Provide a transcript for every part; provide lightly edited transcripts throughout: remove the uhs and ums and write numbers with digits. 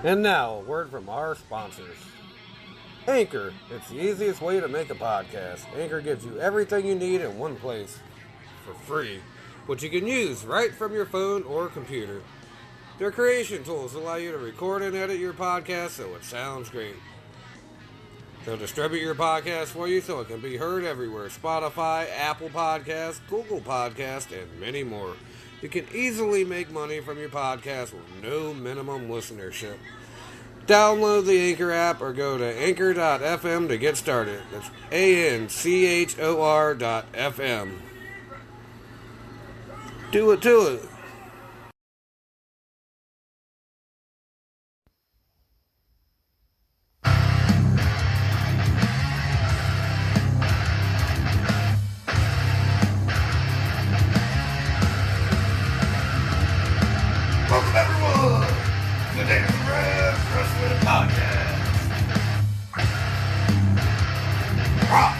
And now, a word from our sponsors. Anchor. It's the easiest way to make a podcast. Anchor gives you everything you need in one place for free, which you can use right from your phone or computer. Their creation tools allow you to record and edit your podcast so it sounds great. They'll distribute your podcast for you so it can be heard everywhere. Spotify, Apple Podcasts, Google Podcasts, and many more. You can easily make money from your podcast with no minimum listenership. Download the Anchor app or go to anchor.fm to get started. That's ANCHOR.FM. Do it to it. Welcome everyone to the Damien Wayne Wrestling Podcast. Rock.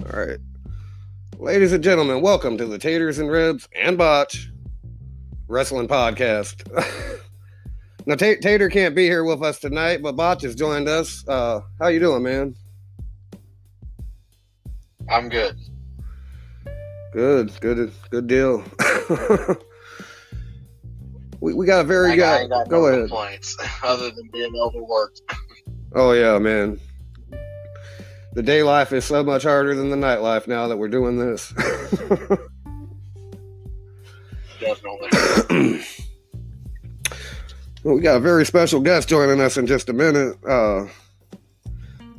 All right. Ladies and gentlemen, welcome to the Taters and Ribs and Botch Wrestling Podcast. Now, Tater can't be here with us tonight, but Botch has joined us. How you doing, man? I'm good. Good deal. we got a very good. I ain't got Go no ahead. complaints other than being overworked. Oh yeah, man. The day life is so much harder than the night life now that we're doing this. Definitely. Well, we got a very special guest joining us in just a minute.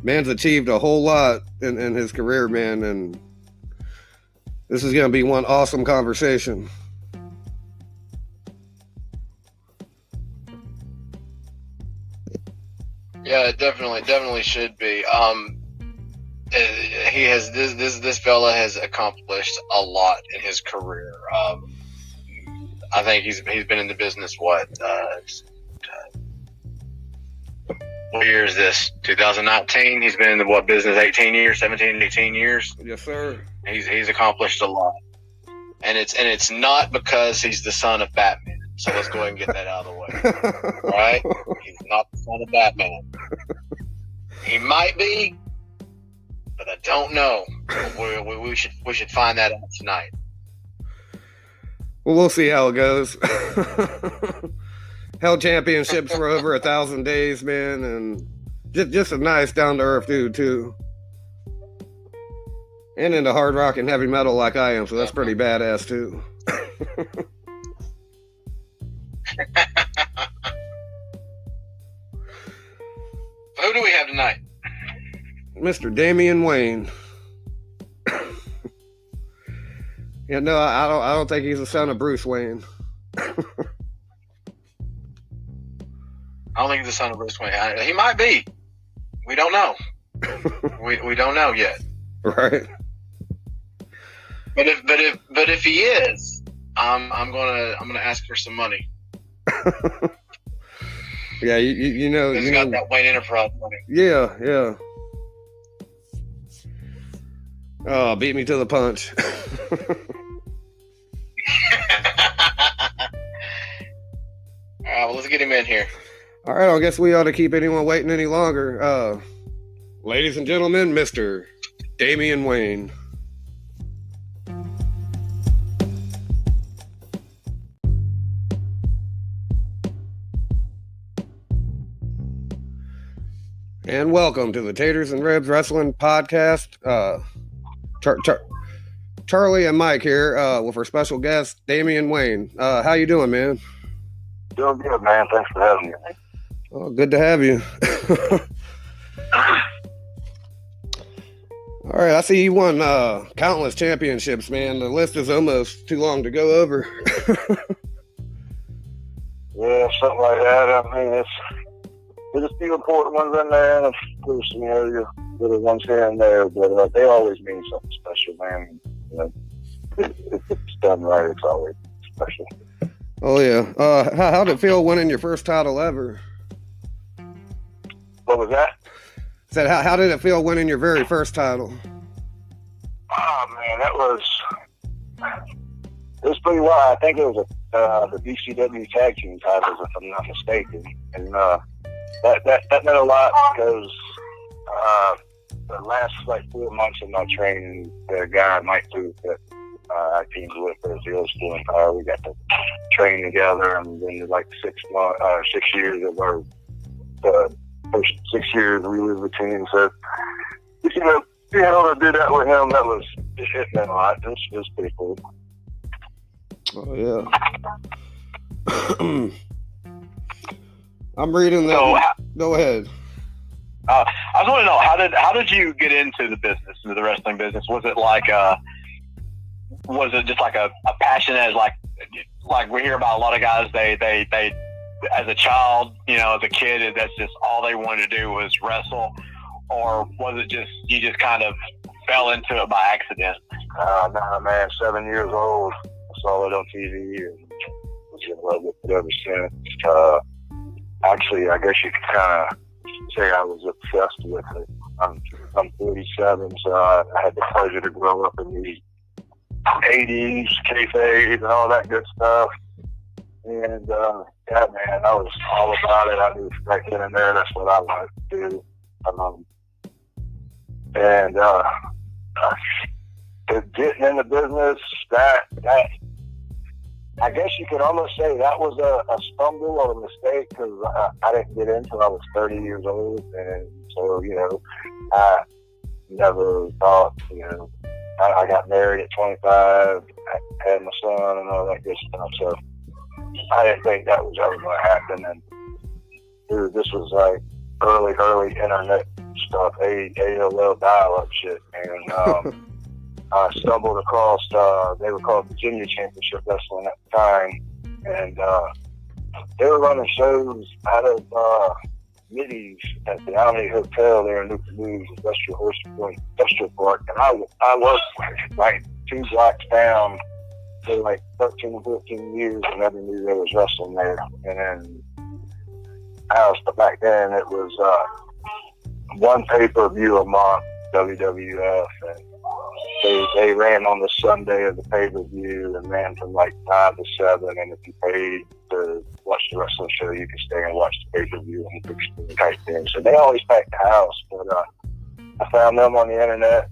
Man's achieved a whole lot in his career, man, and this is going to be one awesome conversation. Yeah, it definitely should be. He has this fella has accomplished a lot in his career. I think he's been in the business what year is this? 2019. He's been in the business 18 years, 17, 18 years. Yes, sir. He's accomplished a lot, and it's not because he's the son of Batman. So let's go ahead and get that out of the way. All right? He's not the son of Batman. He might be, but I don't know. We should find that out tonight. Well, we'll see how it goes. Held championships for over 1,000 days, man, and just a nice down-to-earth dude, too. And into hard rock and heavy metal like I am, so that's pretty badass, too. Who do we have tonight? Mr. Damien Wayne. Yeah, no, I don't think he's the son of Bruce Wayne. I don't think he's the son of Bruce Wayne. He might be. We don't know. we don't know yet. Right. But if he is, I'm gonna ask for some money. Yeah, you know, he's got that Wayne Enterprise money. Yeah. Oh, beat me to the punch. All right, well, let's get him in here. All right, I guess we ought to keep anyone waiting any longer. Ladies and gentlemen, Mr. Damien Wayne. And welcome to the Taters and Ribs Wrestling Podcast. Charlie and Mike here with our special guest, Damien Wayne. How you doing, man? Doing good, man. Thanks for having me. Oh, good to have you. All right, I see you won countless championships, man. The list is almost too long to go over. Yeah, something like that. I mean, there's a few important ones in there, and there's some little ones here and there, but they always mean something special, man. You know, if it's done right, it's always special. Oh yeah. How'd it feel winning your first title ever? What was that? Said how did it feel winning your very first title? Oh man, it was pretty wild. I think it was the BCW tag team titles, if I'm not mistaken, and that meant a lot because the last like 4 months of my training, the guy Mike Duke that I teamed with for the old school empire, we got to train together, and then like 6 years of our first 6 years we were the team. So being able to do that with him, it meant a lot. It was pretty cool. Oh yeah. I'm reading that. So, go ahead. I was wanting to know how did you get into the business, into the wrestling business? Was it just like a passion, as like we hear about a lot of guys, they as a child, as a kid, that's just all they wanted to do was wrestle, or was it just you just kind of fell into it by accident? Nah, man, 7 years old, I saw it on TV and was in love with it ever since. Actually, I guess you could kind of say I was obsessed with it. I'm 47, so I had the pleasure to grow up in the 80s, kayfabe, and all that good stuff. And yeah, man, I was all about it. I knew right then and there that's what I wanted to do. And getting in the business, that I guess you could almost say that was a stumble or a mistake, because I didn't get in until I was 30 years old, and so I never thought I got married at 25, I had my son and all that good stuff, so I didn't think that was ever going to happen. And dude, this was like early internet stuff, AOL dial-up shit, and I stumbled across, they were called Virginia Championship Wrestling at the time, and they were running shows out of middies at the Omni Hotel there in Newport News, Industrial Park, and I worked like 2 blocks down for like 13 or 14 years and never knew there was wrestling there. And then back then it was one pay-per-view a month, WWF, and they ran on the Sunday of the pay-per-view and ran from like 5 to 7, and if you paid to watch the wrestling show, you could stay and watch the pay-per-view and the big screen type thing. So they always packed the house, but I found them on the internet.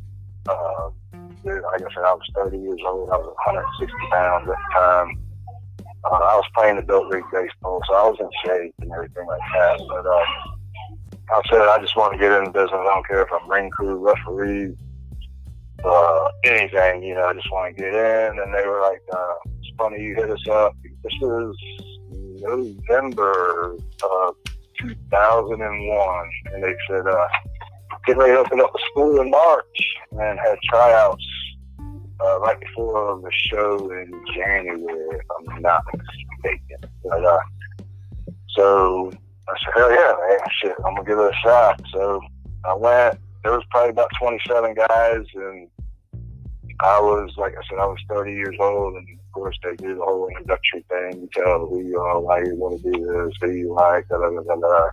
Dude, like I said, I was 30 years old. I was 160 pounds at the time. I was playing adult league baseball, so I was in shape and everything like that. But I said, I just want to get in the business. I don't care if I'm ring crew, referee, anything, I just want to get in. And they were like, it's funny you hit us up. This is November 2001. And they said, get ready to open up a school in March, and had tryouts right before the show in January, if I'm not mistaken. But, so I said, hell yeah, man, shit, I'm going to give it a shot. So I went. There was probably about 27 guys, and I was, like I said, I was 30 years old, and of course they do the whole introductory thing. You tell who you are, why you want to do this, who you like, da da da da da.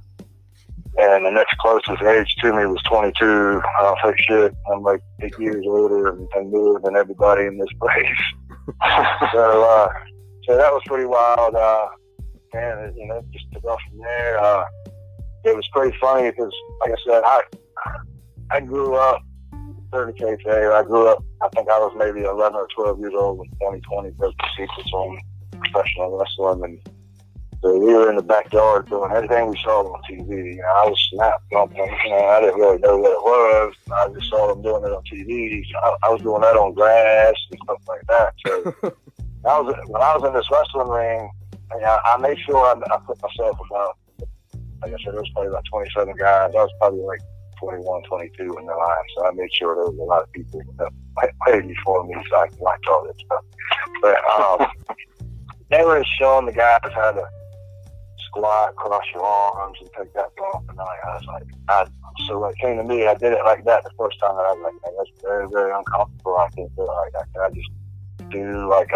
And the next closest age to me was 22. I don't think shit. I'm like 8 years older and newer than everybody in this place. So that was pretty wild. And just to go from there, it was pretty funny because, like I said, I grew up 30 kayfabe. I grew up, I think I was maybe 11 or 12 years old when 2020 broke the secrets on professional wrestling. And so we were in the backyard doing everything we saw on TV. I was snap jumping. I didn't really know what it was. I just saw them doing it on TV. I was doing that on grass and stuff like that. So when I was in this wrestling ring, I made sure I put myself about, like I said, there was probably about 27 guys. I was probably like 21, 22 in the line. So I made sure there was a lot of people that paid before me so I could watch all this stuff. But they were showing the guys how to squat, cross your arms, and take that bump. And I was like, so when it came to me, I did it like that the first time, and I was like, man, that's very, very uncomfortable. I can't do it like that. Can I just do like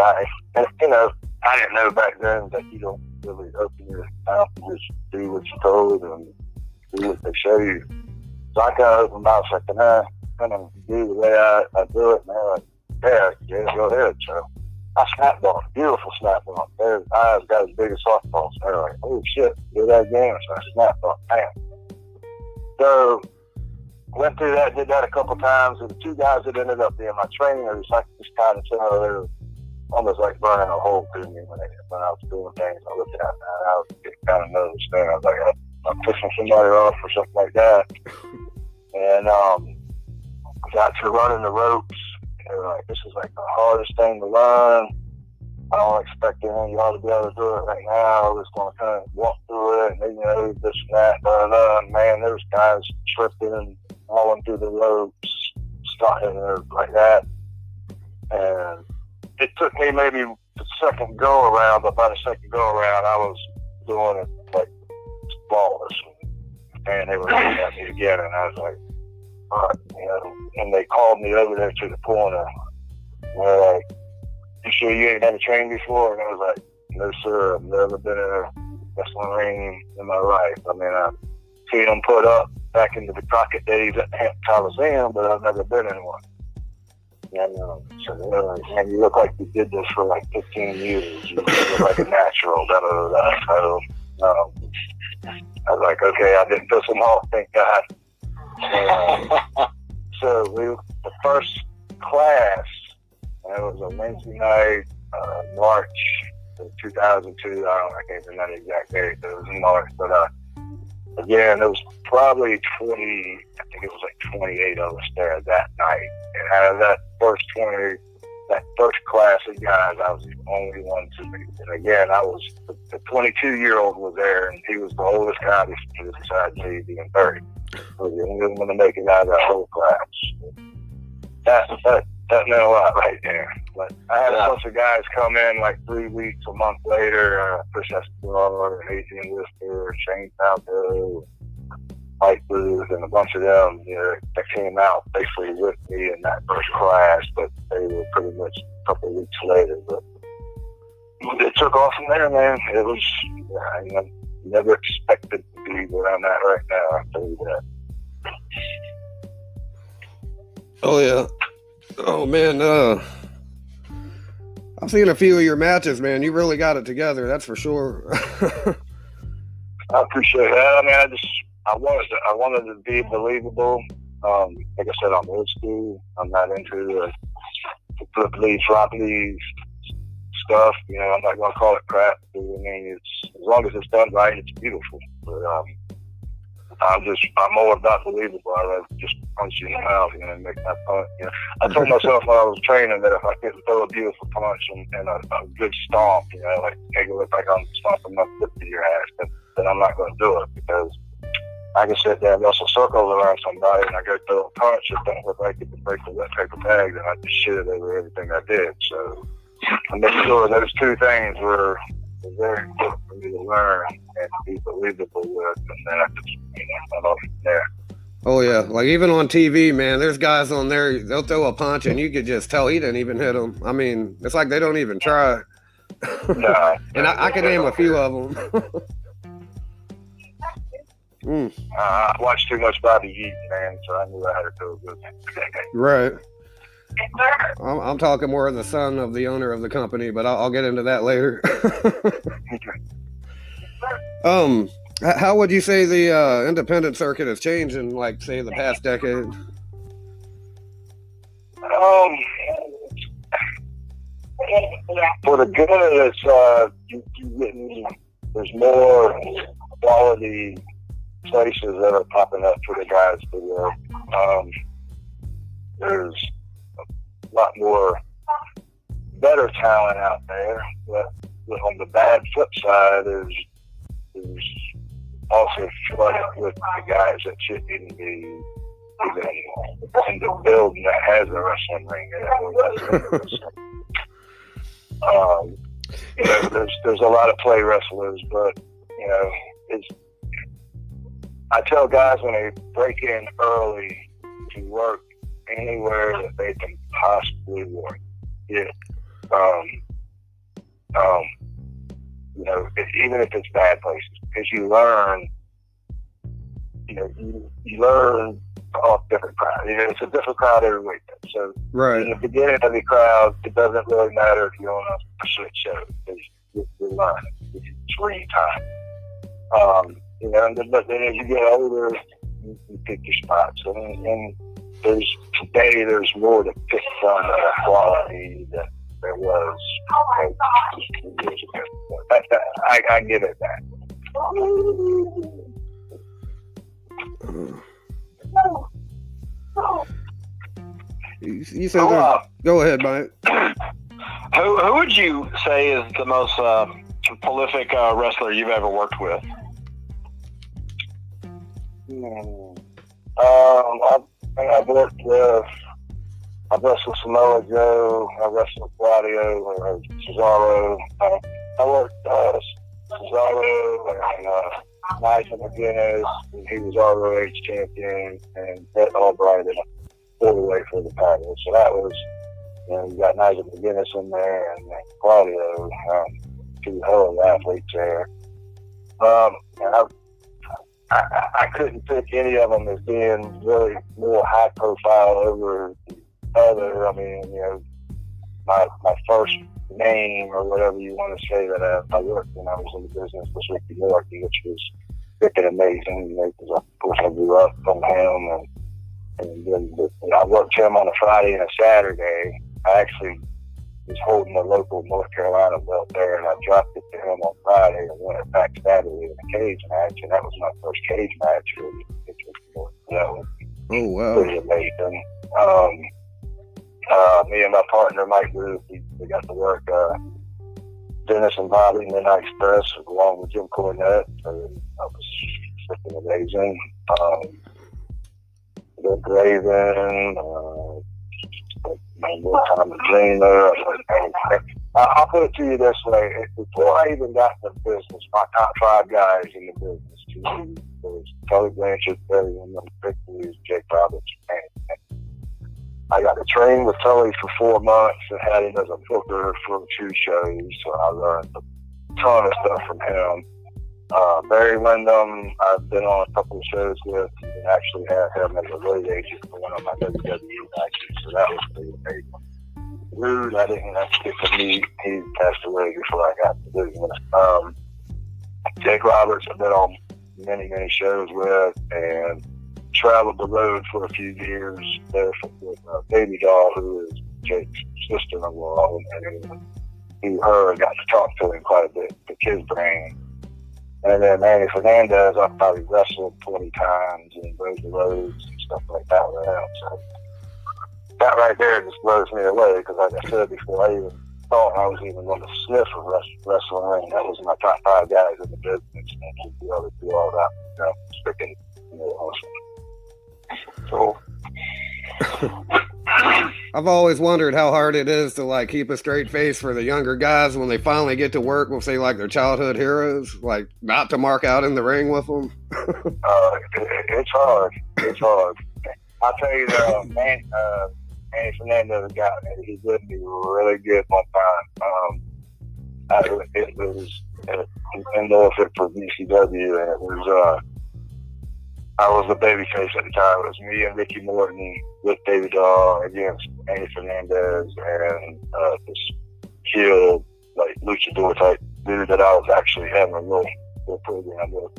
I didn't know back then that you don't really open your mouth and just do what you're told and do what they show you. So I kind of opened my mouth like, can I kind of do the way I do it? And they're like, yeah, go ahead. So I snap ball, beautiful snap ball. Their eyes got as big as softballs. They're like, oh shit, do that again. So I snap ball, bam. So went through that, did that a couple times, and the two guys that ended up being my trainers, I could just kind of tell they were almost like burning a hole through me when I was doing things. I looked at that, and I was getting kind of nervous there. I was like, I'm pushing somebody off or something like that. And got to running the ropes. They were like, this is like the hardest thing to learn. I don't expect any of y'all to be able to do it right now. We're just going to kind of walk through it, and then, this and that, and man, there was guys tripping and falling through the ropes, starting there like that. And it took me maybe the second go around, but by the second go around, I was doing it like flawless. And they were looking at me again, and I was like, all right, and they called me over there to the corner. And they're like, you sure you ain't never trained before? And I was like, no, sir, I've never been in a wrestling ring in my life. I mean, I've seen them put up back into the Crockett days at the Hampton Coliseum, but I've never been in one. And so, and you look like you did this for like 15 years. You look like a natural, da-da-da-da. So, I was like, okay, I didn't piss them off, thank God. So the first class, it was a Wednesday night, March 2002. I can't remember the exact date, but it was in March. But again, it was probably 20, I think it was like 28 of us there that night. And out of that first 20, that first class of guys, I was the only one to be. And again, I was, the 22-year-old was there, and he was the oldest guy besides me being 30. I was the only one to make it out of that whole class. That meant a lot right there. But I had a bunch of guys come in like 3 weeks, a month later, Chris Escobar, Adrian Lister, Shane Falco, Mike Booth, and a bunch of them, that came out basically with me in that first class, but they were pretty much a couple of weeks later. But it took off from there, man. It was, I never expected to be where I'm at right now, I'll tell you that. Oh, yeah. Oh, man, I've seen a few of your matches, man. You really got it together, that's for sure. I appreciate that. I mean, I wanted to be believable. Like I said, I'm old school. I'm not into the flippity floppity stuff. I'm not gonna call it crap. I mean, it's, as long as it's done right, it's beautiful. But I'm more about believable. I rather just punch you in the mouth, and make that punch. I told myself when I was training that if I couldn't throw a beautiful punch and a good stomp, like make it look like I'm stomping my foot to your ass, then I'm not going to do it, because I can sit there and wrestle circles around somebody, and I go throw a punch that don't look like it can break the wet paper bag, and I just shit it over everything I did. So I made sure those two things were very important for me to learn and be believable with, and then I just, went off from there. Oh, yeah. Like, even on TV, man, there's guys on there, they'll throw a punch, and you could just tell he didn't even hit them. I mean, it's like they don't even try. Nah, and I can name a few of them. I watched too much Bobby Eaton, man, so I knew I had to do it good. Right. I'm talking more of the son of the owner of the company, but I'll get into that later. How would you say the independent circuit has changed in, like, say, the past decade? For the good, it's there's more quality places that are popping up for the guys to work. There's a lot more better talent out there, but on the bad flip side, there's also flooded with the guys that shouldn't even be even in the building that has a wrestling ring. There's a lot of play wrestlers, but I tell guys when they break in early to work anywhere that they can possibly work. You know, even if it's bad places, because you learn, you know, you learn off different crowds. You know, it's a different crowd every week. So Right. in the beginning of the crowd, it doesn't really matter if you're on a shit show, because you're learning. It's free time. You know, but then as you get older, you pick your spots. And there's more to pick from the quality that there was 2 years ago. I give it that. You said go ahead, Mike. Who would you say is the most prolific wrestler you've ever worked with? I've wrestled Samoa Joe, I wrestled Claudio, or Cesaro. I worked Cesaro and Nigel McGuinness, and he was ROH champion, and Brett Albright in a four-way for the title. So that was, you know, you got Nigel McGuinness in there, and Claudio, two hell of athletes there. And I couldn't pick any of them as being really more high profile over the other. I mean, you know, my first name or whatever you want to say that I worked when I was in the business was Ricky Morty, which was freaking amazing, you know, because of course I grew up from him, and then I worked him on a Friday and a Saturday. I actually was holding a local North Carolina belt there, and I dropped it to him on Friday and won it back Saturday in a cage match, and that was my first cage match. Oh wow! Pretty amazing. Me and my partner Mike Ruth, we got to work Dennis and Bobby Midnight Express along with Jim Cornette, so that was freaking amazing. Rick Raven. Time to Dreamer. I'll put it to you this way: before I even got in the business, my top 5 guys in the business to me was Tully Blanchard, Barry Windham, Rick Lewis, Jake Roberts, and I got to train with Tully for 4 months and had him as a booker for 2 shows, so I learned a ton of stuff from him. Barry Windham, I've been on a couple of shows with, and actually had him as a road agent for one of my WWE matches, so that was pretty amazing. Rude, I didn't have to get to meet. He passed away before I got to business. Jake Roberts, I've been on many shows with, and traveled the road for a few years there with Baby Doll, who is Jake's sister-in-law, and her got to talk to him quite a bit, the kid's brain. And then Manny Fernandez, I've probably wrestled 20 times and rode the roads and stuff like that with him. So that right there just blows me away, because like I said before, I even thought I was even going to sniff a wrestling ring. That was my top 5 guys in the business, and he'd be able to do all that. You know, it's freaking, you know, awesome. So I've always wondered how hard it is to like keep a straight face for the younger guys when they finally get to work with, say, like their childhood heroes, like not to mark out in the ring with them. It's hard. It's hard. I'll tell you, Manny Fernandez got me. He did me really good one time. It was in Norfolk for VCW, and it was I was the babyface at the time. It was me and Ricky Morton with Baby Doll against Manny Fernandez and this heel, like luchador type dude that I was actually having a little program with.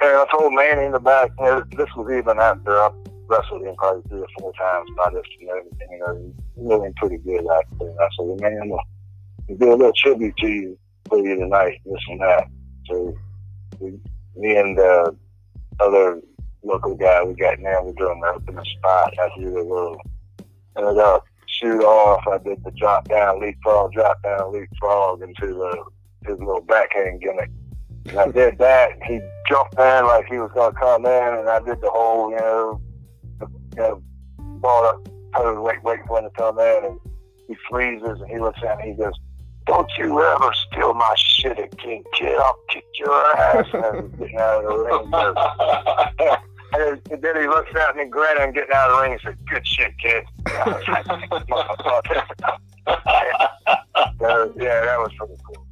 And I told Manny in the back, you know, this was even after I wrestled him probably 3 or 4 times by this and everything. You know, he's really pretty good actually. And I said, man, we'll do a little tribute to you for you tonight, this and that. So me and the other local guy we got now, we're doing the opening spot. I did a little, ended up shoot off. I did the drop down leapfrog into his little backhand gimmick. And I did that, and he jumped in like he was going to come in, and I did the whole, ball up, pose, wait for him to come in, and he freezes, and he looks at me, he goes, "Don't you ever steal my shit again, kid. I'll kick your ass." And I was getting out of the ring. And then he looks at me grinning and getting out of the ring and said, "Good shit, kid." that was pretty cool.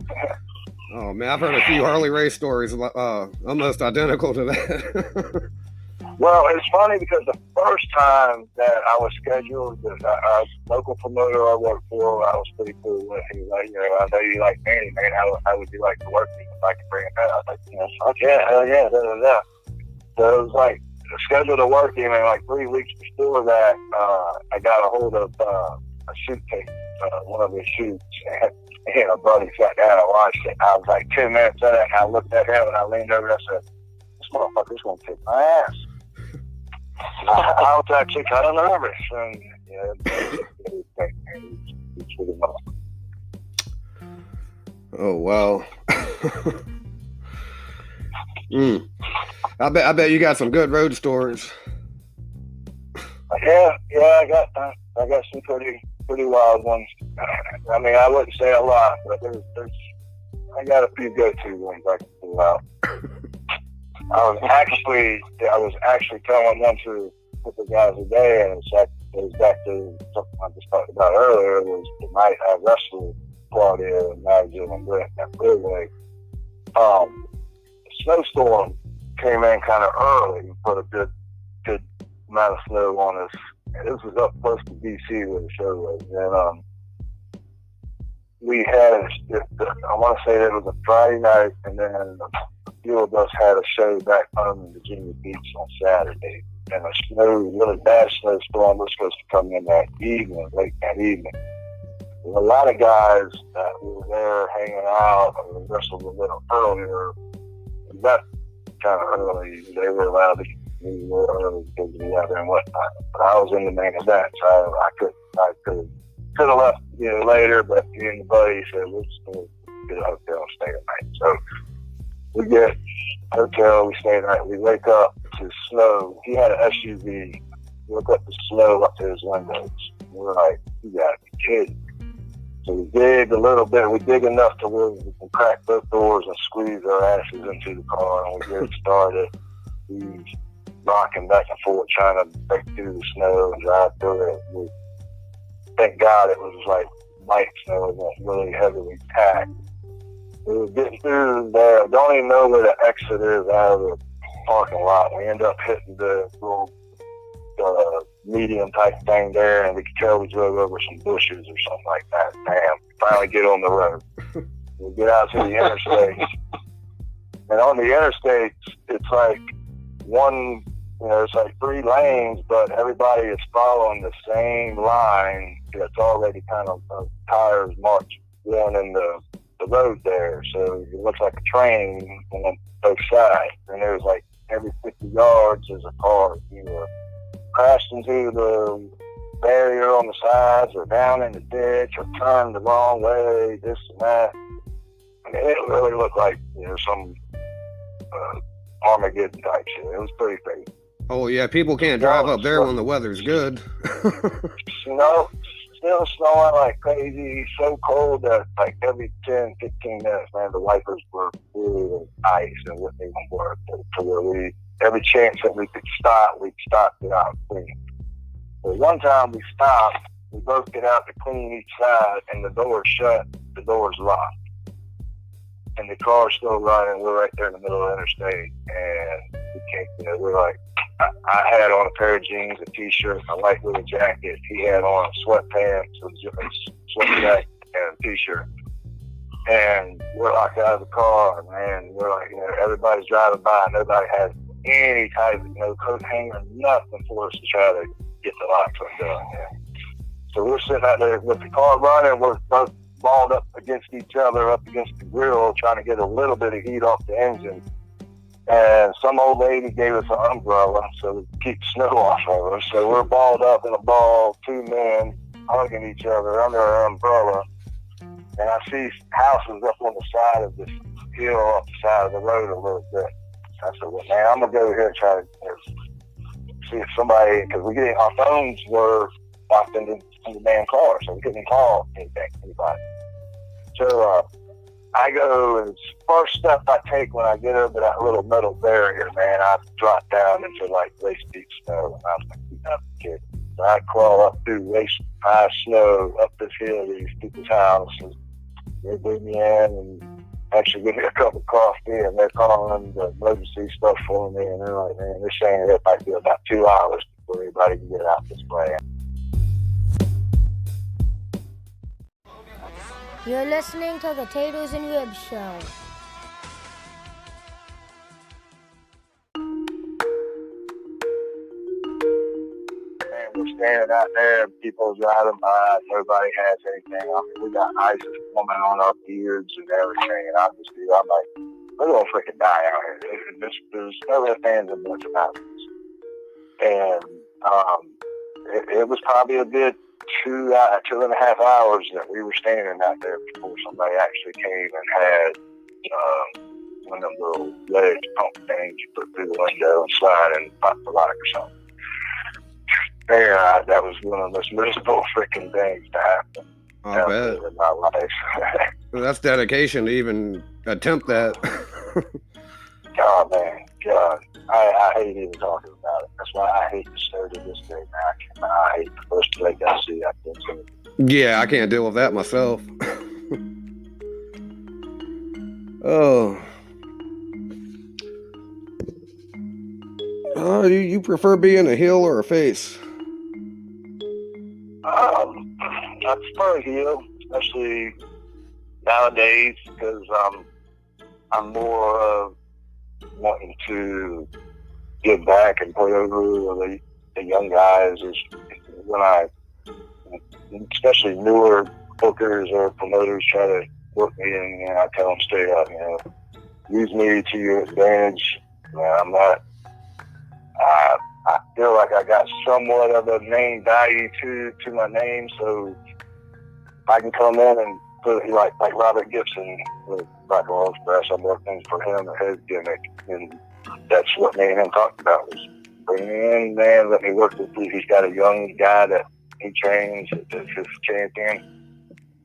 Oh man, I've heard a few Harley race stories almost identical to that. Well, it's funny because the first time that I was scheduled, our local promoter I worked for, I was pretty cool with. He was like, I know you like Manny, man. How would you like to work with me if I could bring him out? I was like, fuck yeah, hell yeah, da da da. So it was like scheduled to work him, and like 3 weeks before that, I got a hold of a shoot tape, one of his shoots, and a buddy sat down and watched it. I was like 10 minutes in it, and I looked at him and I leaned over and I said, this motherfucker's gonna kick my ass. I was actually kind of nervous, and oh wow. I bet you got some good road stories. Yeah, I got some pretty wild ones. I mean, I wouldn't say a lot, but I got a few go-to ones I can pull out. I was actually telling one to the guys today, and it was back to something I just talked about earlier. It was the night I wrestled Claudia and Nigel and Brett at Freeway. The snowstorm came in kind of early and put a good amount of snow on us. And this was up close to DC where the show was. And we had, I want to say that it was a Friday night, and then a few of us had a show back home in Virginia Beach on Saturday. And a really bad snowstorm was supposed to come in that evening, late that evening. There were a lot of guys that were there hanging out and we wrestled a little earlier. We got kind of early. They were allowed to leave a little early because of the weather and whatnot. But I was in the main event, so I could have left later, but me and the buddy said, we're just going to get a hotel and stay the night. So we get a hotel, we stay the night. We wake up to snow. He had an SUV. We look up the snow up to his windows. We're like, you gotta be kidding. So we dig a little bit. We dig enough to where we can crack both doors and squeeze our asses into the car, and we get started. He's rocking back and forth, trying to break through the snow and drive through it. Thank God it was like light snow. It wasn't really heavily packed. We were getting through there. Don't even know where the exit is out of the parking lot. We end up hitting the little medium type thing there, and we could tell we drove over some bushes or something like that. Damn, finally get on the road. We get out to the interstate, and on the interstates, it's like it's like 3 lanes, but everybody is following the same line that's already kind of tires marked one in the road there. So it looks like a train on both sides, and there's like every 50 yards there's a car either crashed into the barrier on the sides or down in the ditch or turned the wrong way, this and that. I mean, it really looked like some Armageddon type shit. It was pretty crazy. Oh yeah, people can't drive up there when the weather's good. Still snowing like crazy, so cold that like every 10, 15 minutes, man, the wipers were full of ice and wouldn't even work. To where every chance that we could stop, we stopped it out clean. But one time we stopped, we both get out to clean each side, and the door's shut, the door's locked. And the car's still running, we're right there in the middle of the interstate, and we can't, we're like, I had on a pair of jeans, a t-shirt, a light blue jacket. He had on sweatpants, a sweat jacket, and a t-shirt. And we're locked out of the car, man. We're like, everybody's driving by. Nobody has any type of coat hanger, nothing for us to try to get the locks undone. Man. So we're sitting out there with the car running. We're both balled up against each other, up against the grill, trying to get a little bit of heat off the engine. And some old lady gave us an umbrella so we could keep snow off of us. So we're balled up in a ball, 2 men hugging each other under our umbrella. And I see houses up on the side of this hill off the side of the road a little bit. I said, well, man, I'm going to go here and try to see if somebody, because our phones were locked in the damn car, so we couldn't call anybody. So I go, and first step I take when I get over that little metal barrier, man, I drop down into like waist deep snow, and I was like, you're not kidding. So I crawl up through waist high snow, up this hill to these people's houses, they bring me in and actually give me a cup of coffee, and they're calling the emergency stuff for me, and they're like, man, they're saying it might be about 2 hours before anybody can get out this plant. You're listening to the Taters and Ribs Show. Man, we're standing out there, and people driving by, nobody has anything. I mean, we got ISIS woman on our beards and everything, and I'm like, we're gonna freaking die out here. There's no ifs, ands, and buts about this. And it was probably a good 2.5 hours that we were standing out there before somebody actually came and had one of them little ledge pump things you put through the window and slide and pop the light or something. And that was one of the most miserable freaking things to happen. I bet. In my life. Well, that's dedication to even attempt that. God, man, God. I hate even talking about it. That's why I hate the show to this day, man. I hate the first play I see. I can't see it. Yeah, I can't deal with that myself. Oh. You prefer being a heel or a face? I prefer a heel, especially nowadays, because I'm more of wanting to give back and play over the young guys. Is when especially newer bookers or promoters try to work me, and I tell them straight up, use me to your advantage. I'm not. I feel like I got somewhat of a name value to my name, so if I can come in and put like Robert Gibson with Rock and Roll Express, I'm working for him and his gimmick, and that's what me and him talked about, was bring me in, man, let me work with you. He's got a young guy that he trains, that's his champion,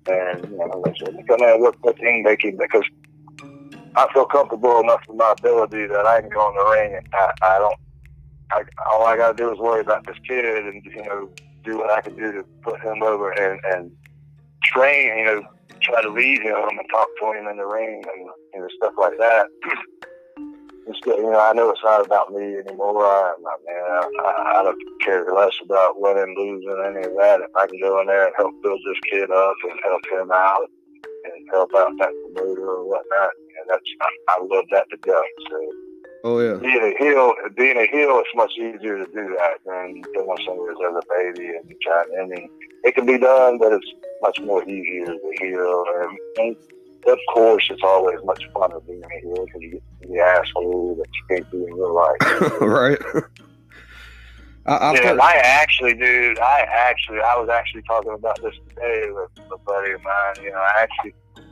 and let me come in and work with him, because I feel comfortable enough with my ability that I can go in the ring and all I gotta do is worry about this kid and do what I can do to put him over and train, try to lead him and talk to him in the ring and stuff like that. I know it's not about me anymore. I don't care less about winning, losing, any of that. If I can go in there and help build this kid up and help him out and help out that promoter or whatnot, I love that to go. So. Oh yeah. Being a heel, it's much easier to do that than doing somebody's other baby and trying. It can be done, but it's much more easier as a heel. And of course, it's always much funner being a heel because you get the asshole that you can't be in real life. Right. I was actually talking about this today with a buddy of mine.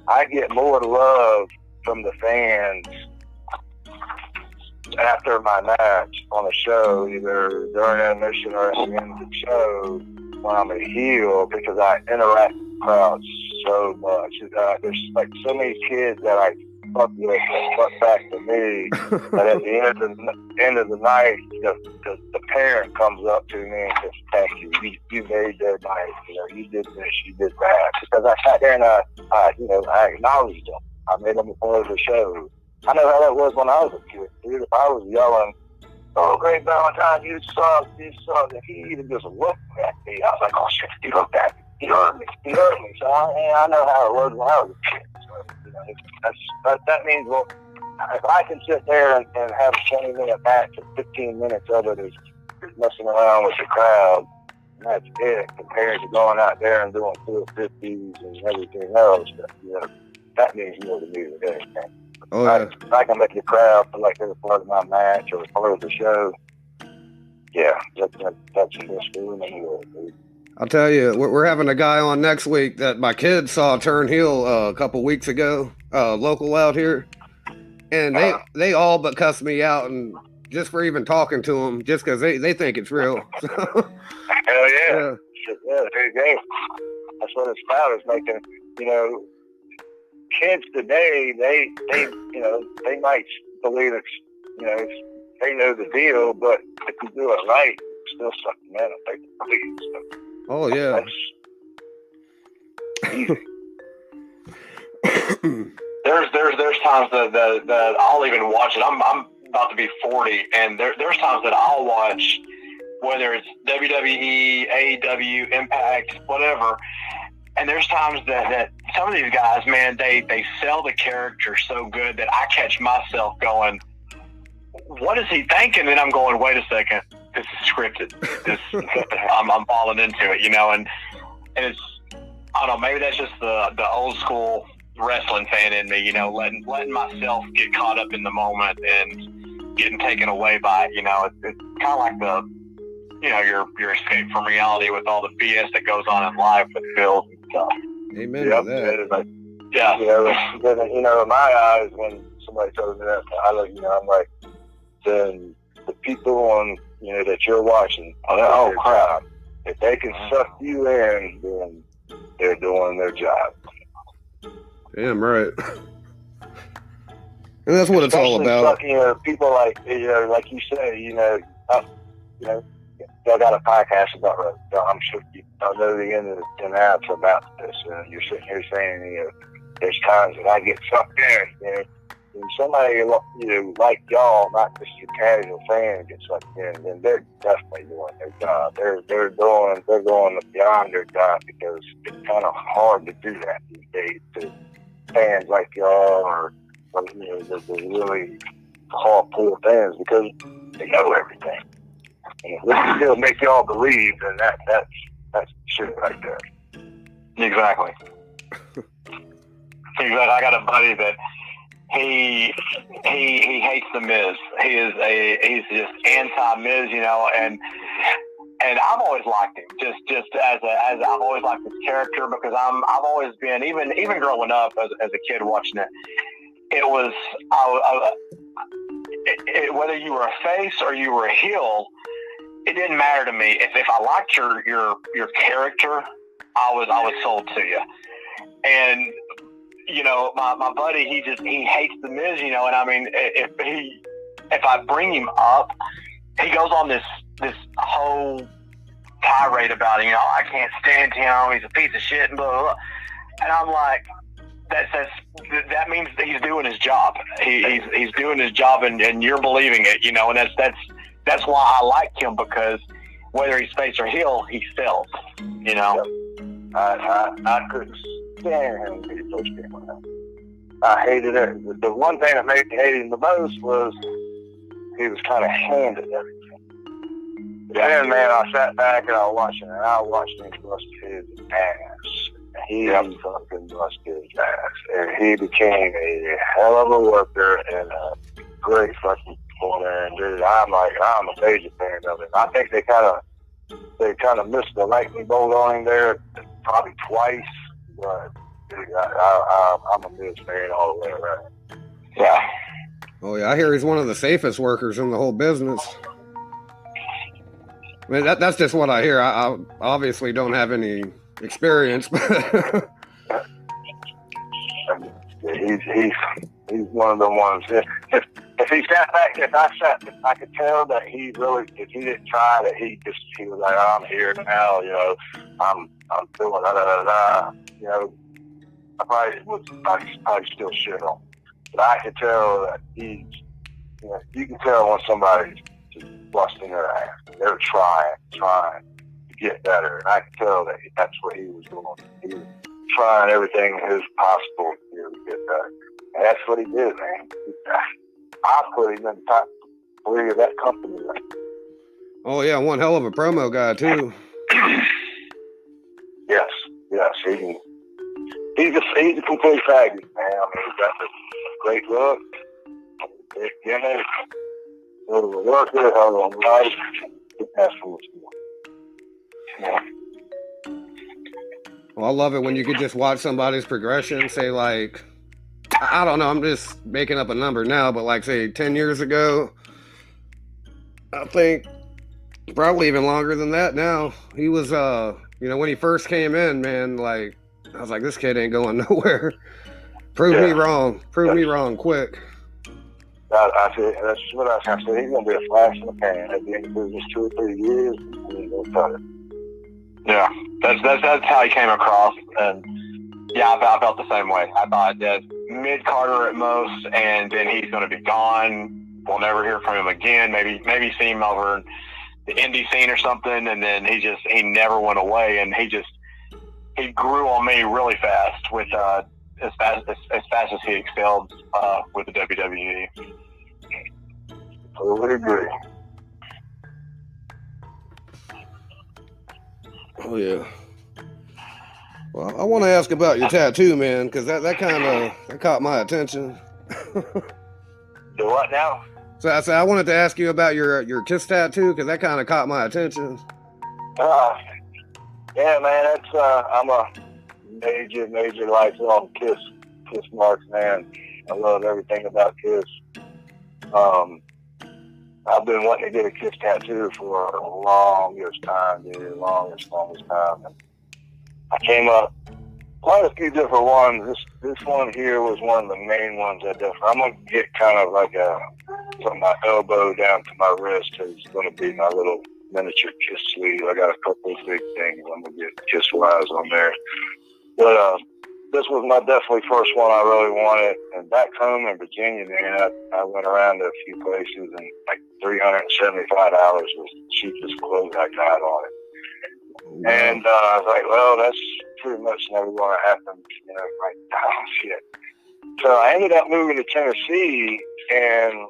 I get more love from the fans after my match on a show, either during intermission or at the end of the show, when I'm a heel, because I interact with the crowd so much. There's like so many kids that I fuck with and fuck back to me, but at the end of the night, the parent comes up to me and says, "Thank you. You made their night. You did this, you did that." Because I sat there and I acknowledged them. I made them a part of the show. I know how that was when I was a kid, dude. If I was yelling, "Oh, Great Valentine, you suck," and he even just looked at me, I was like, "Oh shit, he looked at me. He heard me. So I know how it was when I was a kid. So, that means, well, if I can sit there and have a 20-minute match and 15 minutes of it is messing around with the crowd, and that's it, compared to going out there and doing 450s and everything else, that means more to me than anything. Oh, yeah. If I can make the crowd feel like they're part of my match or part of the show, yeah, that's the best feeling in the world, dude. I'll tell you, we're having a guy on next week that my kids saw turn heel a couple weeks ago, local out here, and they all but cussed me out, and just for even talking to them, just because they think it's real. Hell yeah. Yeah, there you go. That's what it's about, is making, kids today, they might believe it's, they know the deal, but if you do it right, it's still suck them in and take the believe. So oh, yeah. that's easy. There's times that I'll even watch it. I'm about to be 40, and there's times that I'll watch, whether it's WWE, AEW, Impact, whatever. And there's times that some of these guys, man, they sell the character so good that I catch myself going, what is he thinking? And I'm going, wait a second, this is scripted. I'm falling into it, and it's, I don't know, maybe that's just the old school wrestling fan in me, letting myself get caught up in the moment and getting taken away by it. It's kind of like the, your escape from reality with all the BS that goes on in life with bills and stuff. Amen to that. Like, Yeah. In my eyes, when somebody tells me that, I'm like, then the people on, that you're watching, Oh, crap. if they can suck you in, then they're doing their job. Damn right. And that's what it's all Especially about. Sucking, people like, like you say, y'all got a podcast about wrestling. I'm sure you know the ins and outs about this. You're sitting here saying, there's times that I get sucked in. When somebody like y'all, not just your casual fan, gets sucked in, then they're definitely doing their job. They're going beyond their job, because it's kind of hard to do that these days to fans like y'all, or the really hardcore fans, because they know everything. And if they still make y'all believe, then that's shit right there. Exactly. I got a buddy that he hates the Miz. He's just anti-Miz, and I've always liked him. Just as I've always liked his character, because I've always been, even growing up as a kid watching it. It was whether you were a face or you were a heel, it didn't matter to me. If I liked your character, I was sold to you. And my buddy, he hates the Miz, and I mean, if I bring him up, he goes on this whole tirade about him. I can't stand him. He's a piece of shit and blah blah blah. And I'm like, that means that he's doing his job. He's doing his job, and you're believing it, and that's why I like him, because whether he's face or heel, he sells. I couldn't stand him when he first came out. I hated it. The one thing that made me hate him the most was he was kind of handed everything. Then, man, I sat back and I watched him bust his ass. He fucking bust his ass. And he became a hell of a worker and a great fucking performer. And dude, I'm a major fan of it. I think they kind of missed the lightning bolt on him there, probably twice. But dude, I'm a Miz fan all the way around. Yeah. Oh yeah, I hear he's one of the safest workers in the whole business. I mean, that's just what I hear. I obviously don't have any experience, but he's one of the ones. If he sat back, if I could tell that he really, if he didn't try, that he was like, I'm here now, I'm doing I probably would probably still shit on. But I could tell that he's, you can tell when somebody's just busting their ass. They're trying to get better. And I could tell that that's what he was doing. He was trying everything as possible to get better. And that's what he did, man. I put him in the top 3 of that company. Right? oh yeah, one hell of a promo guy too. Yes, he's a complete faggot, man. I mean, he's got a great look, great gimmick, hell of a worker, hell of a life. That's what it's Well, I love it when you could just watch somebody's progression, say like, I don't know, I'm just making up a number now, but like say 10 years ago, I think probably even longer than that now, he was, when he first came in, man, like, I was like, this kid ain't going nowhere. Prove me wrong quick. I said, that's what I said. He's going to be a flash in the pan at the end of business 2 or 3 years, and he's going to cut it. Yeah, that's how he came across, and Yeah, I felt the same way. I thought that mid-Carter at most, and then he's going to be gone. We'll never hear from him again. Maybe see him over the indie scene or something, and then he never went away, and he grew on me really fast with as fast as he excelled with the WWE. Totally agree. Oh yeah. Well, I want to ask about your tattoo, man, because that kind of caught my attention. Do what now? So I wanted to ask you about your Kiss tattoo because that kind of caught my attention. Yeah, man, that's I'm a major lifelong Kiss marks man. I love everything about Kiss. I've been wanting to get a Kiss tattoo for the longest time, dude. Longest time. And I came up quite a few different ones. This one here was one of the main ones I did. I'm gonna get kind of like from my elbow down to my wrist is gonna be my little miniature Kiss sleeve. I got a couple of big things I'm gonna get Kiss wise on there. But this was my definitely first one I really wanted. And back home in Virginia, man, I went around to a few places and like $375 was the cheapest clothes I got on it. Wow. And I was like, well, that's pretty much never going to happen, right now. Shit. So I ended up moving to Tennessee, and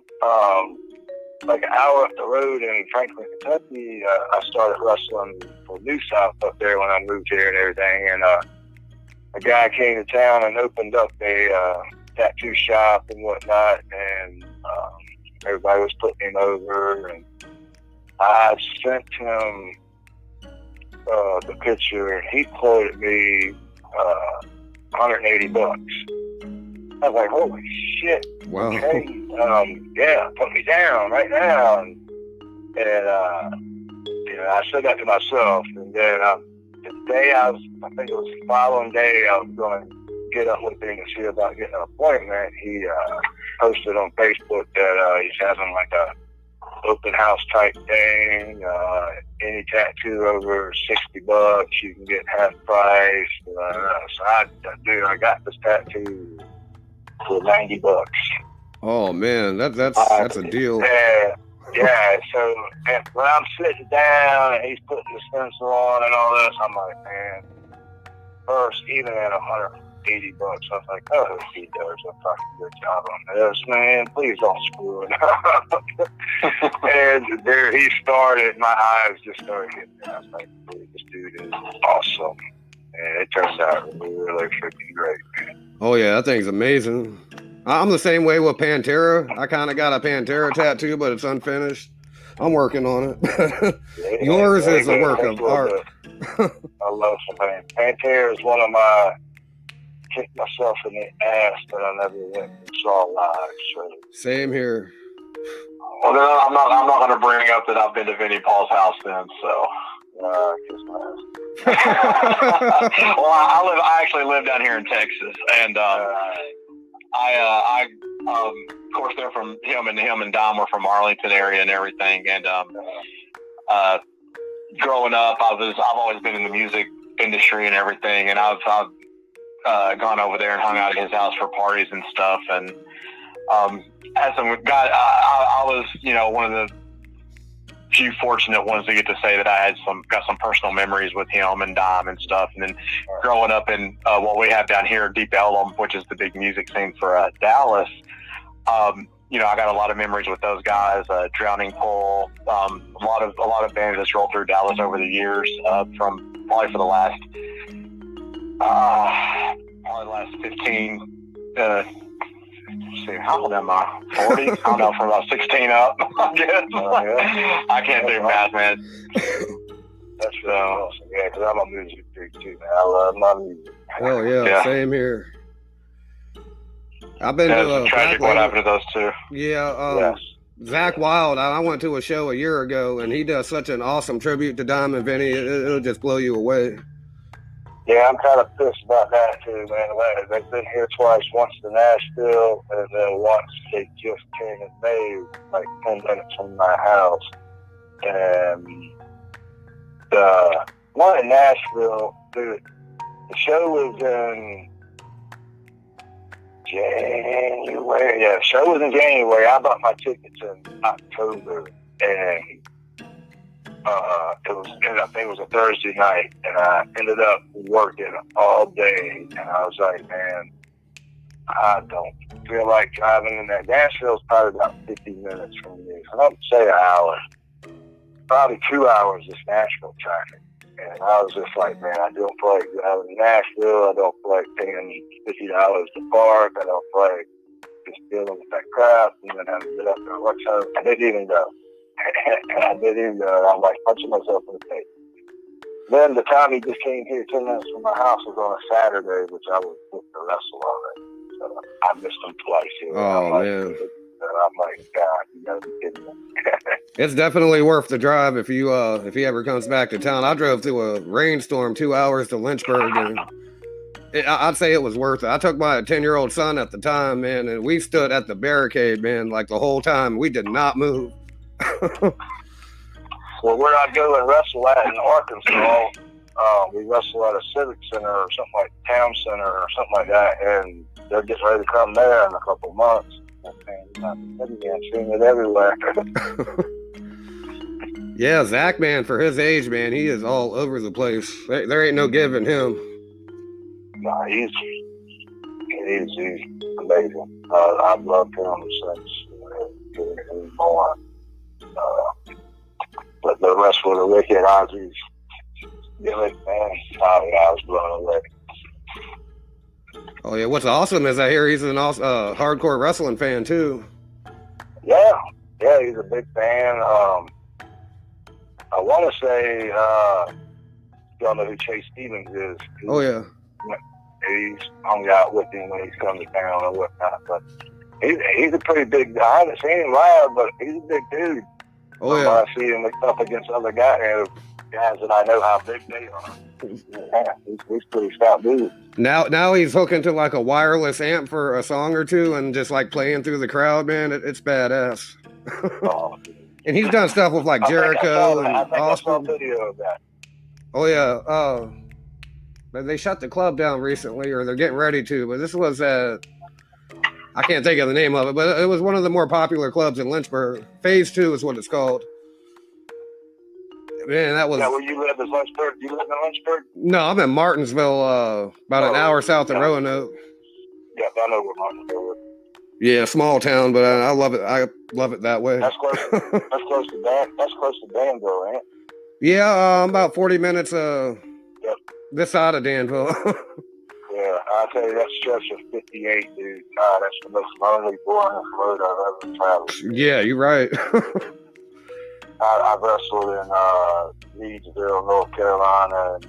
like an hour up the road in Franklin, Kentucky, I started wrestling for New South up there when I moved here and everything. And a guy came to town and opened up a tattoo shop and whatnot, and everybody was putting him over, and I sent him the picture, and he quoted me $180. I was like, holy shit. Wow. Okay. Yeah, put me down right now. And I said that to myself. And then the day I think it was the following day, I was going to get up with him and see about getting an appointment. He posted on Facebook that he's having like a open house type thing. Any tattoo over $60, you can get half price. So I got this tattoo for $90. Oh man, that's a deal. Yeah. So when I'm sitting down and he's putting the stencil on and all this, I'm like, man. First, even at $180, I was like, oh, he does a fucking good job on this, man. Please don't screw it up. And there he started. My eyes just started hitting. I was like, this dude is awesome. And it turned out really freaking great, man. Oh yeah, that thing's amazing. I'm the same way with Pantera. I kind of got a Pantera tattoo, but it's unfinished. I'm working on it. Yours is a work of art. I love Pantera is one of my kicked myself in the ass that I never went and saw live. So. Same here. Well, then I'm not going to bring up that I've been to Vinnie Paul's house then. So. Kiss my ass. Well, I actually live down here in Texas, and I of course they're from him and Dom were from Arlington area and everything, and growing up I've always been in the music industry and everything, and I've gone over there and hung out at his house for parties and stuff, and as some guy I was one of the few fortunate ones to get to say that I got some personal memories with him and Dom and stuff. And then growing up in what we have down here, Deep Ellum, which is the big music scene for Dallas, I got a lot of memories with those guys. Drowning Pool, a lot of bands that's rolled through Dallas over the years, from probably for the last 15. See, how old am I? 40? I don't know, from about 16 up, I guess. Yeah. I can't do math, man. That's really awesome. Yeah, because I'm a music freak too, man. I love my music. Oh, yeah, same here. I've been to tragic what happened to those two. Yeah, Zach Wilde, I went to a show a year ago, and he does such an awesome tribute to Dom and Vinny. It'll just blow you away. Yeah, I'm kind of pissed about that too, man. They've been here twice, once to Nashville, and then once they just came and made like 10 minutes from my house. And the one in Nashville, the show was in January. Yeah, show was in January. I bought my tickets in October, and I think it was a Thursday night, and I ended up working all day, and I was like, man, I don't feel like driving in that. Nashville's probably about 50 minutes from me, so I'd say an hour, probably 2 hours is Nashville traffic. And I was just like, man, I don't feel like driving to Nashville. I don't feel like paying $50 to park. I don't feel like just dealing with that crap and then having to get up there and work. So I didn't even go. I'm like punching myself in the face. Then the time he just came here 10 minutes from my house was on a Saturday, which I was with the wrestle already. So I missed him twice here. Oh, man. I'm like, God, you gotta be kidding me. It's definitely worth the drive if he ever comes back to town. I drove through a rainstorm 2 hours to Lynchburg, and I'd say it was worth it. I took my 10-year-old son at the time, man, and we stood at the barricade, man, like the whole time. We did not move. Well, where I go and wrestle at in Arkansas, we wrestle at a civic center or something like town center or something like that, and they're getting ready to come there in a couple months. I'm seeing it everywhere. Yeah, Zach, man, for his age, man, he is all over the place. There ain't no giving him. Nah, he's amazing. I've loved him since he was born. But the rest of the Wicked Ozzy's gimmick, man, I was blown away. Oh, yeah, what's awesome is I hear he's an hardcore wrestling fan, too. Yeah, he's a big fan. I want to say, y'all know who Chase Stevens is. Oh, yeah. He's hung out with him when he's come to town or whatnot. But he's a pretty big guy. I haven't seen him live, but he's a big dude. Oh, yeah. I see him mixed up against other guys that I know how big they are. Yeah, he's pretty stout dude. Now he's hooking to like a wireless amp for a song or two and just like playing through the crowd, man. It's badass. And he's done stuff with like Jericho and Austin. I saw a video of that. Oh, yeah. But they shut the club down recently, or they're getting ready to. But this was I can't think of the name of it, but it was one of the more popular clubs in Lynchburg. Phase 2 is what it's called. Man, that was... Yeah, where you live is Lynchburg? You live in Lynchburg? No, I'm in Martinsville, about an hour south of Roanoke. Yeah, I know where Martinsville is. Yeah, small town, but I love it. I love it that way. That's close to Danville, ain't it? Yeah, about 40 minutes this side of Danville. Yeah, I'll tell you, that stretch of 58, dude. God, that's the most lonely, boring road I've ever traveled. Yeah, you're right. I've wrestled in Leedsville, North Carolina, and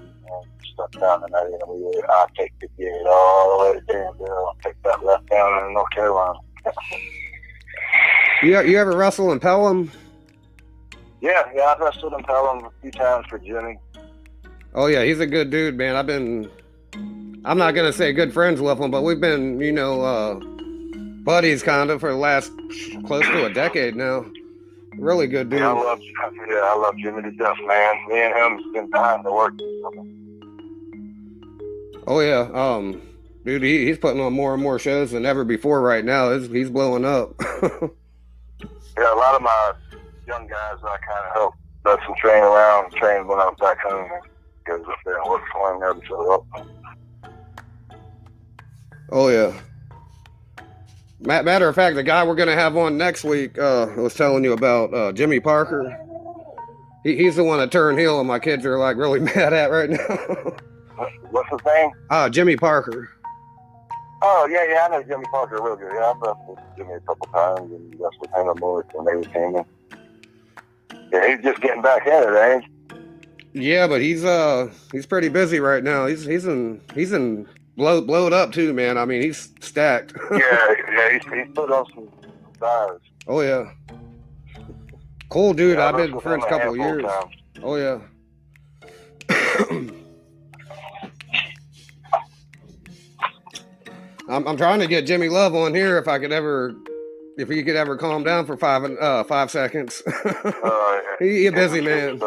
stuff down in that area. I take 58 all the way to Danville. I take that left down in North Carolina. You ever wrestle in Pelham? Yeah, I've wrestled in Pelham a few times for Jimmy. Oh, yeah, he's a good dude, man. I'm not going to say good friends with him, but we've been, buddies kind of for the last close to a decade now. Really good dude. Yeah, I love Jimmy to death, man. Me and him have been behind the work. Oh, yeah. Dude, he's putting on more and more shows than ever before right now. He's blowing up. Yeah, a lot of my young guys I kind of helped let some train when I was back home. Goes up there and works for him, never show up. Oh, yeah. Matter of fact, the guy we're going to have on next week, I was telling you about Jimmy Parker. He's the one that turned heel and my kids are like really mad at right now. What's his name? Jimmy Parker. Oh, yeah, I know Jimmy Parker real good. Yeah, I've wrestled with Jimmy a couple times and wrestled with him and Morris when they were teaming. Yeah, he's just getting back in it, ain't he? Yeah, but he's pretty busy right now. He's in blowed up too, man. I mean, he's stacked. yeah, he's put on some size. Oh yeah, cool dude. Yeah, I've been friends a couple of years. Times. Oh yeah. I'm trying to get Jimmy Love on here if he could ever calm down for 5 seconds. He a busy man.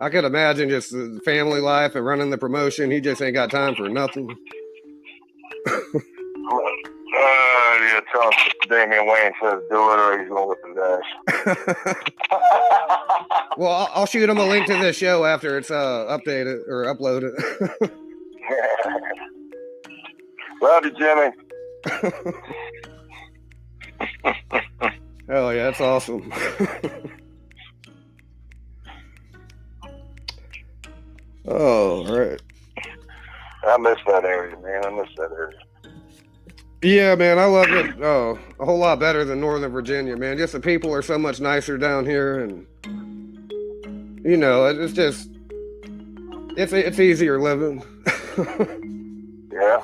I could imagine just the family life and running the promotion. He just ain't got time for nothing. Yeah, tell him Damien Wayne says do it or he's going to whip his ass. Well, I'll shoot him a link to this show after it's updated or uploaded. Love you, Jimmy. Oh yeah, that's awesome. Oh, right. I miss that area, man. I miss that area. Yeah, man, I love it. Oh, a whole lot better than Northern Virginia, man. Just the people are so much nicer down here, and you know, it's just it's easier living. Yeah,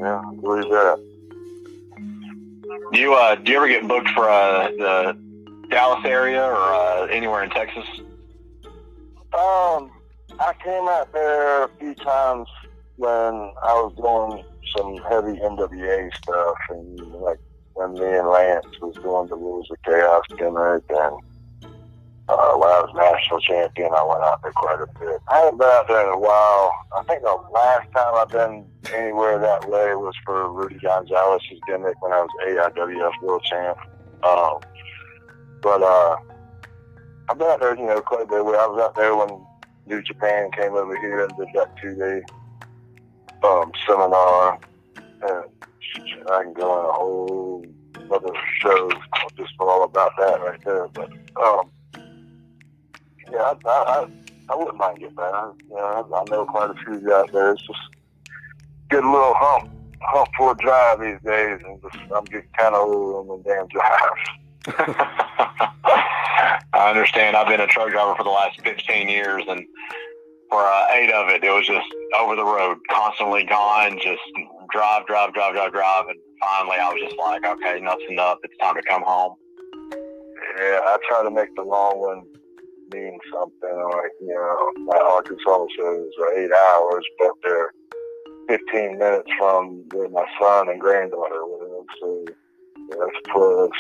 I believe that. Do you ever get booked for the Dallas area or anywhere in Texas? I came out there a few times when I was doing some heavy NWA stuff, and like when me and Lance was doing the Rules of Chaos gimmick, and when I was national champion, I went out there quite a bit. I haven't been out there in a while. I think the last time I've been anywhere that way was for Rudy Gonzalez's gimmick when I was AIWF World Champ. But I've been out there, you know, quite a bit. I was out there when New Japan came over here and did that 2-day seminar, and I can go on a whole other show just for all about that right there. But yeah, I wouldn't mind getting that. I know quite a few out there. It's just get a little hump for a drive these days, and I'm getting kind of old on the damn drives. I understand. I've been a truck driver for the last 15 years, and for 8 of it, it was just over the road, constantly gone, just drive. And finally, I was just like, okay, enough's enough. It's time to come home. Yeah, I try to make the long one mean something. Like, you know, my Arkansas shows are 8 hours, but they're 15 minutes from where my son and granddaughter live. So that's plus.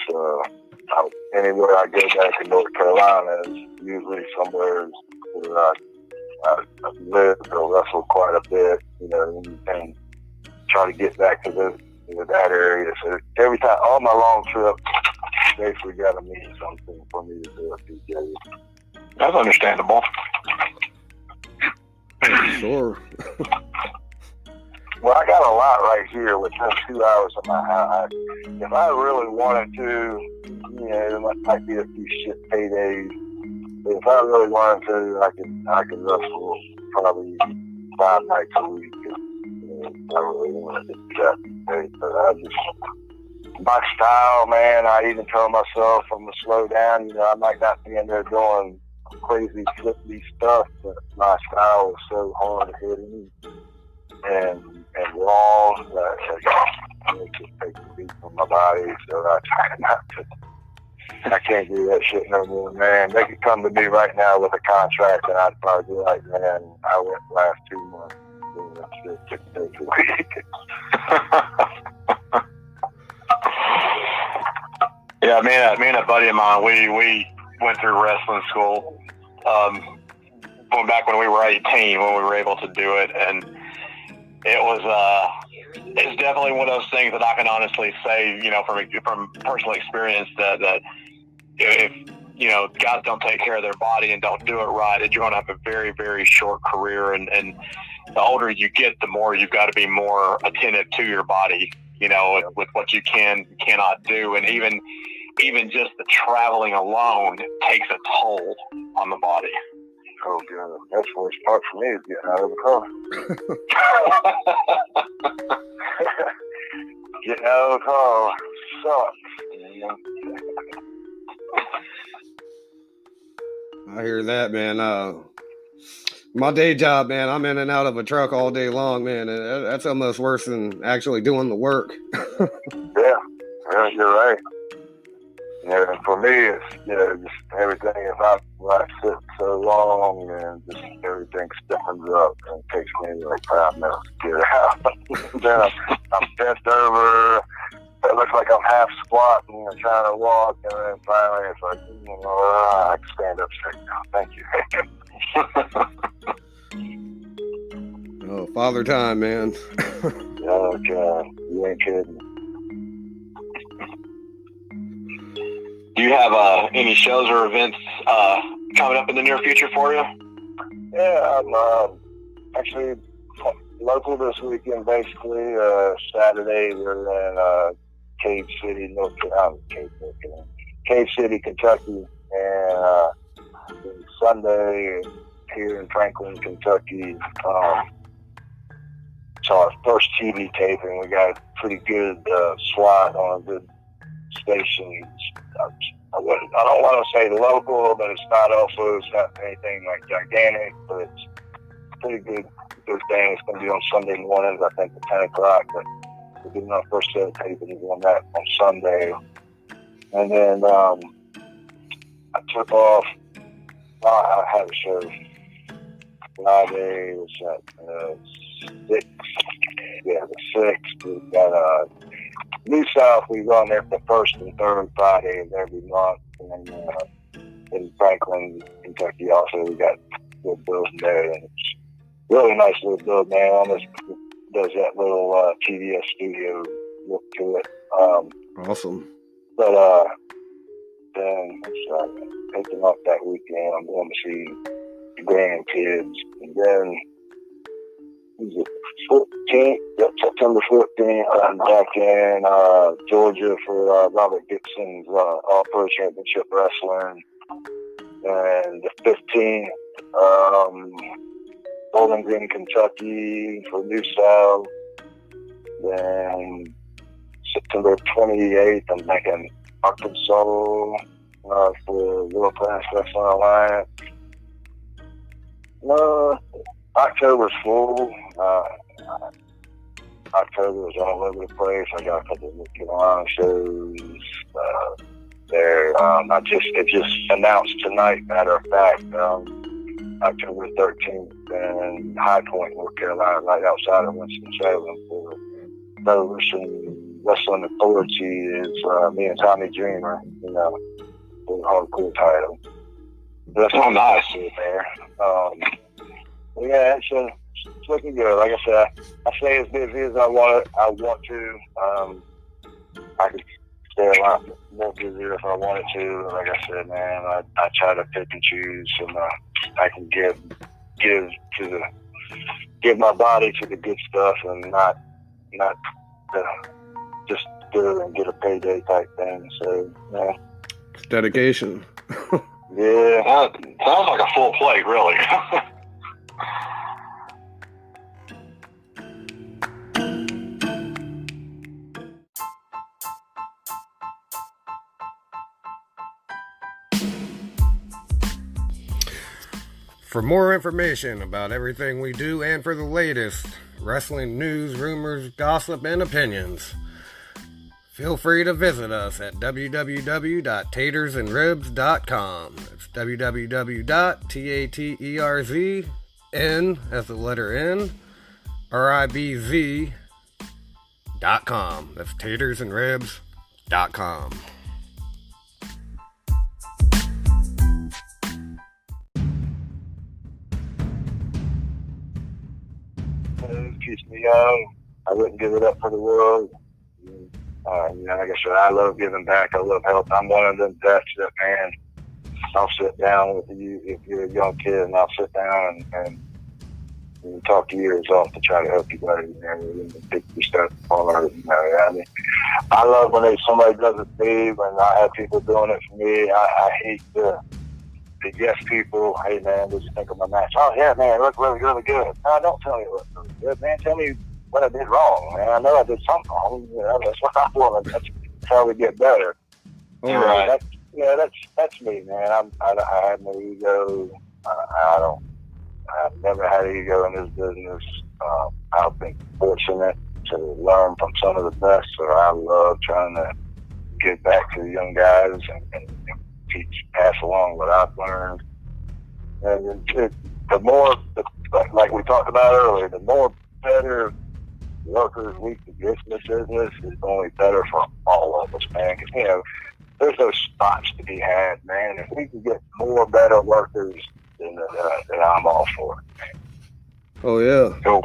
Anywhere I go back in North Carolina is usually somewhere where I lived or wrestled quite a bit, you know, and try to get back to that area. So every time, all my long trips basically got to mean something for me to do a few days. That's understandable. Sure. Well, I got a lot right here within 2 hours of my house. If I really wanted to, you know, there might be a few shit paydays. But if I really wanted to, I could wrestle probably 5 nights a week. You know, I really wanted to do that these days. But my style, man, I even tell myself I'm going to slow down. You know, I might not be in there doing crazy flippy stuff, but my style is so hard hitting and raw that it just takes the beat from my body. So I try not to. I can't do that shit no more, man. They could come to me right now with a contract, and I'd probably be like, man, I went the last 2 months doing that shit 6 days a week. Yeah, me and a buddy of mine, we went through wrestling school. Going back when we were 18, when we were able to do it, and it's definitely one of those things that I can honestly say, you know, from personal experience that if, you know, guys don't take care of their body and don't do it right, that you're going to have a very, very short career. And the older you get, the more you've got to be more attentive to your body, you know, with what you cannot do. And even just the traveling alone takes a toll on the body. Oh, God. That's the worst part for me is getting out of the car. Getting out of the car sucks. I hear that, man. My day job, man, I'm in and out of a truck all day long, man. And that's almost worse than actually doing the work. Yeah, you're right. You know, and for me, it's, you know, just everything. If I sit so long and just everything stiffens up, and it takes me like 5 minutes to get out. Then I'm bent over. It looks like I'm half squatting and trying to walk, and then finally it's like, you know, I can stand up straight now. Thank you. Oh, father time, man. Oh, God. You ain't kidding. Do you have any shows or events coming up in the near future for you? Yeah, I'm actually local this weekend, basically. Saturday, we're in Cave City, Cave City, Kentucky. And Sunday, here in Franklin, Kentucky, it's our first TV taping. We got a pretty good slot on a good station. I don't want to say local, but it's not anything like gigantic, but it's pretty good thing. It's going to be on Sunday mornings, I think, at 10 o'clock. But we're doing our first set of tapings on that on Sunday. And then I took off. I had a show Friday. Was that 6th? Yeah, the 6th. We've got New South. We run there the first and third Friday of every month. And then in Franklin, Kentucky, also we got good building there. And it's really nice little build, man. Almost does that little TVS studio look to it. Awesome. But then it's picking up that weekend. I'm going to see the grandkids. And then September 14th, I'm back in Georgia for Robert Gibson's All-Pro Championship Wrestling. And the 15th, Bowling Green, Kentucky for New South. Then September 28th, I'm back in Arkansas for World Class Wrestling Alliance. October's full. October is all over the place. I got a couple of North Carolina shows there. It just announced tonight, matter of fact, October 13th in High Point, North Carolina, right outside of Winston-Salem for Federation Wrestling Authority. Is me and Tommy Dreamer, for the hardcore title. That's nice. There. Yeah, it's looking good. Like I said, I stay as busy as I want to. I could stay a lot more busier if I wanted to. Like I said, man, I try to pick and choose, and I can give my body to the good stuff, and not just do it and get a payday type thing. So, yeah. It's dedication. Yeah. Sounds like a full plate, really. For more information about everything we do and for the latest wrestling news, rumors, gossip, and opinions, feel free to visit us at www.tatersandribs.com. It's www.taterzn, as the letter N, RIBZ.com. That's tatersandribs.com. Keeps me young. I wouldn't give it up for the world. Like I said, I love giving back. I love help. I'm one of them vets that, man, I'll sit down with you if you're a young kid, and I'll sit down and talk to your ears off to try to help you better. And pick your stuff apart. I mean, I love when somebody does it for me. When I have people doing it for me, I hate the yes people. Hey man, what did you think of my match? Oh yeah, man, it looked really, really good. No, don't tell me it looked really good, man. Tell me what I did wrong, man. I know I did something wrong. That's what I want. That's how we get better. All right. That's me, man. I have no ego. I've never had ego in this business. I've been fortunate to learn from some of the best, so I love trying to get back to the young guys and pass along what I've learned. And the more, like we talked about earlier, the more better workers we can get in this business is only better for all of us, man. Because, there's no spots to be had, man. If we can get more better workers, then I'm all for it, man. Oh, yeah. Cool.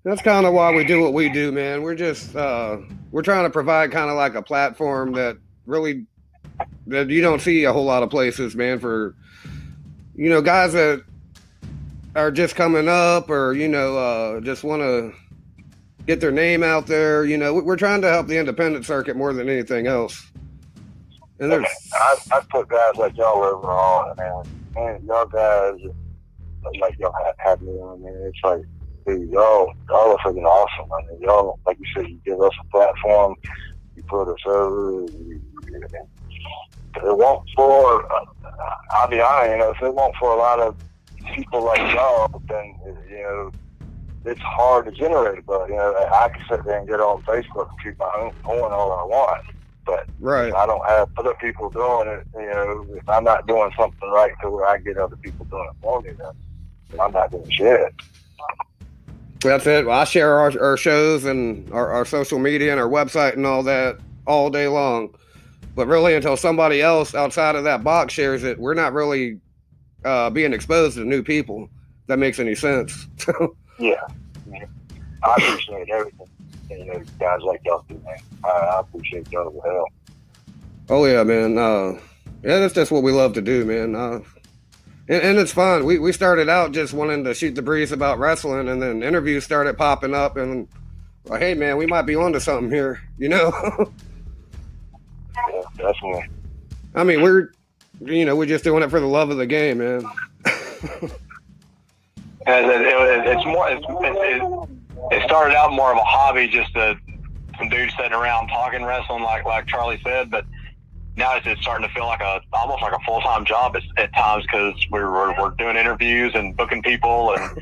That's kind of why we do what we do, man. We're just we're trying to provide kind of like a platform that really that you don't see a whole lot of places, man. For guys that are just coming up, or just want to get their name out there. We're trying to help the independent circuit more than anything else. And there's I put guys like y'all overall, man, y'all guys like y'all have me on there. It's like, dude, y'all are freaking awesome. I mean, y'all, like you said, you give us a platform, you put us over. It won't for, I'll be honest, if it won't for a lot of people like y'all, then it's hard to generate. But I can sit there and get on Facebook and keep my own going all I want. But right. If I don't have other people doing it, if I'm not doing something right to where I get other people doing it for me, then I'm not doing shit. That's it. Well, I share our shows and our social media and our website and all that all day long. But really, until somebody else outside of that box shares it, we're not really being exposed to new people. If that makes any sense. Yeah. I appreciate everything. Guys like y'all do, man. I appreciate y'all as hell. Oh yeah, man. Yeah, that's just what we love to do, man. And it's fun. We started out just wanting to shoot the breeze about wrestling, and then interviews started popping up, and like, hey, man, we might be onto something here, Yeah, definitely. I mean, we're just doing it for the love of the game, man. It started out more of a hobby, just some dudes sitting around talking wrestling, like Charlie said, but now it's starting to feel like almost like a full-time job at times, because we're doing interviews and booking people and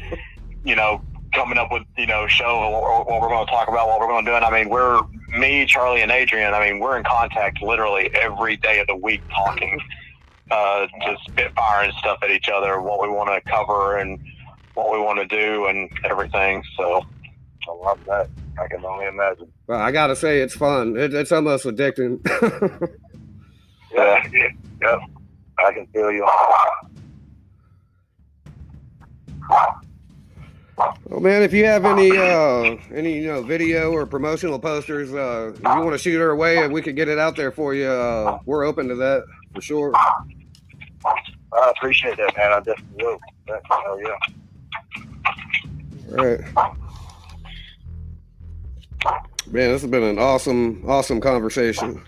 coming up with show what we're going to talk about, what we're going to do. And I mean, me, Charlie, and Adrian, I mean, we're in contact literally every day of the week, talking, just spitfiring stuff at each other, what we want to cover and what we want to do and everything. So I love that. I can only imagine. Well, I gotta say, it's fun. It's almost addicting. Yeah. I can feel you. Well, man, if you have any video or promotional posters, if you want to shoot our way and we could get it out there for you, we're open to that for sure. I appreciate that, man. I definitely will. Hell yeah. All right. Man, this has been an awesome conversation.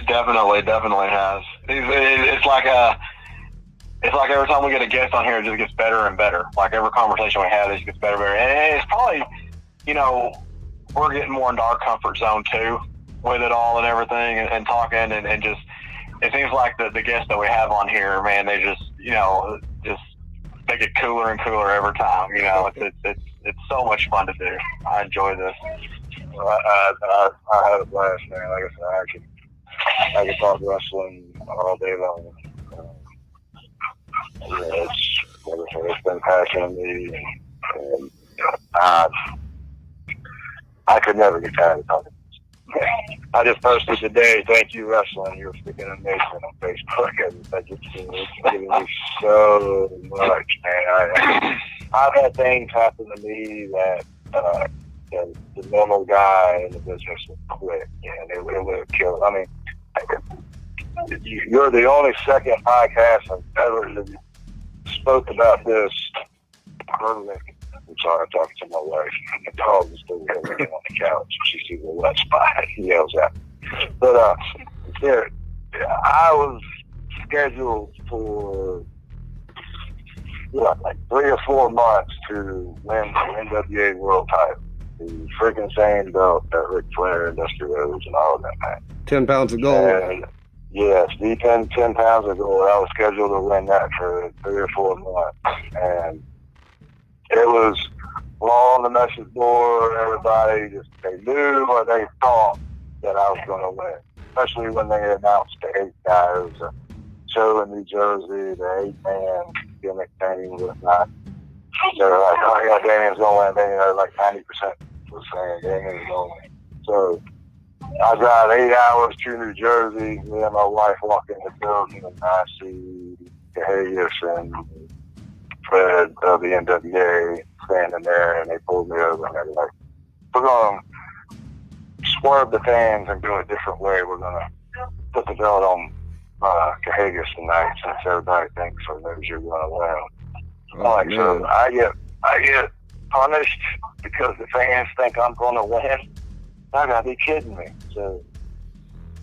Definitely has. It's like every time we get a guest on here, it just gets better and better. Like every conversation we have, it just gets better and better. And it's probably, we're getting more into our comfort zone too with it all and everything, and talking and just, it seems like the guests that we have on here, man, they just, they get cooler and cooler every time. It's so much fun to do. I enjoy this. Well, I had a blast, man. Like I said, I can talk wrestling all day long. It's been passionate me, and I could never get tired of talking. I just posted today, thank you, wrestling. You're freaking amazing on Facebook. It's giving me so much, man. I've had things happen to me that the normal guy in the business would quit, and it would have killed. I mean, you're the only second podcast I've ever spoke about this. I'm sorry, I'm talking to my wife. The dog is still laying on the couch. She sees a wet spot. He yells at me. But I was scheduled for like 3 or 4 months to win the NWA World Title. The freaking same belt that Ric Flair, Dusty Rhodes, and all of that, man. 10 pounds of gold. And, yes, the 10 pounds of gold. I was scheduled to win that for 3 or 4 months. And it was all on the message board. Everybody they knew or they thought that I was going to win. Especially when they announced the 8 guys, show in New Jersey, the 8-man gimmick thing and whatnot. They were like, oh yeah, Damien's going to win. Like 90% was saying Damien's going to win. So I drive 8 hours to New Jersey. Me and my wife walk in the building, and I see Gaius and Fred of the NWA standing there, and they pulled me over, and they were like, "We're going to swerve the fans and go a different way. We're going to put the belt on Cahagas tonight, since everybody thinks or knows you're going to win." Oh, Like, man. so I get punished because the fans think I'm going to win. I gotta be kidding me. So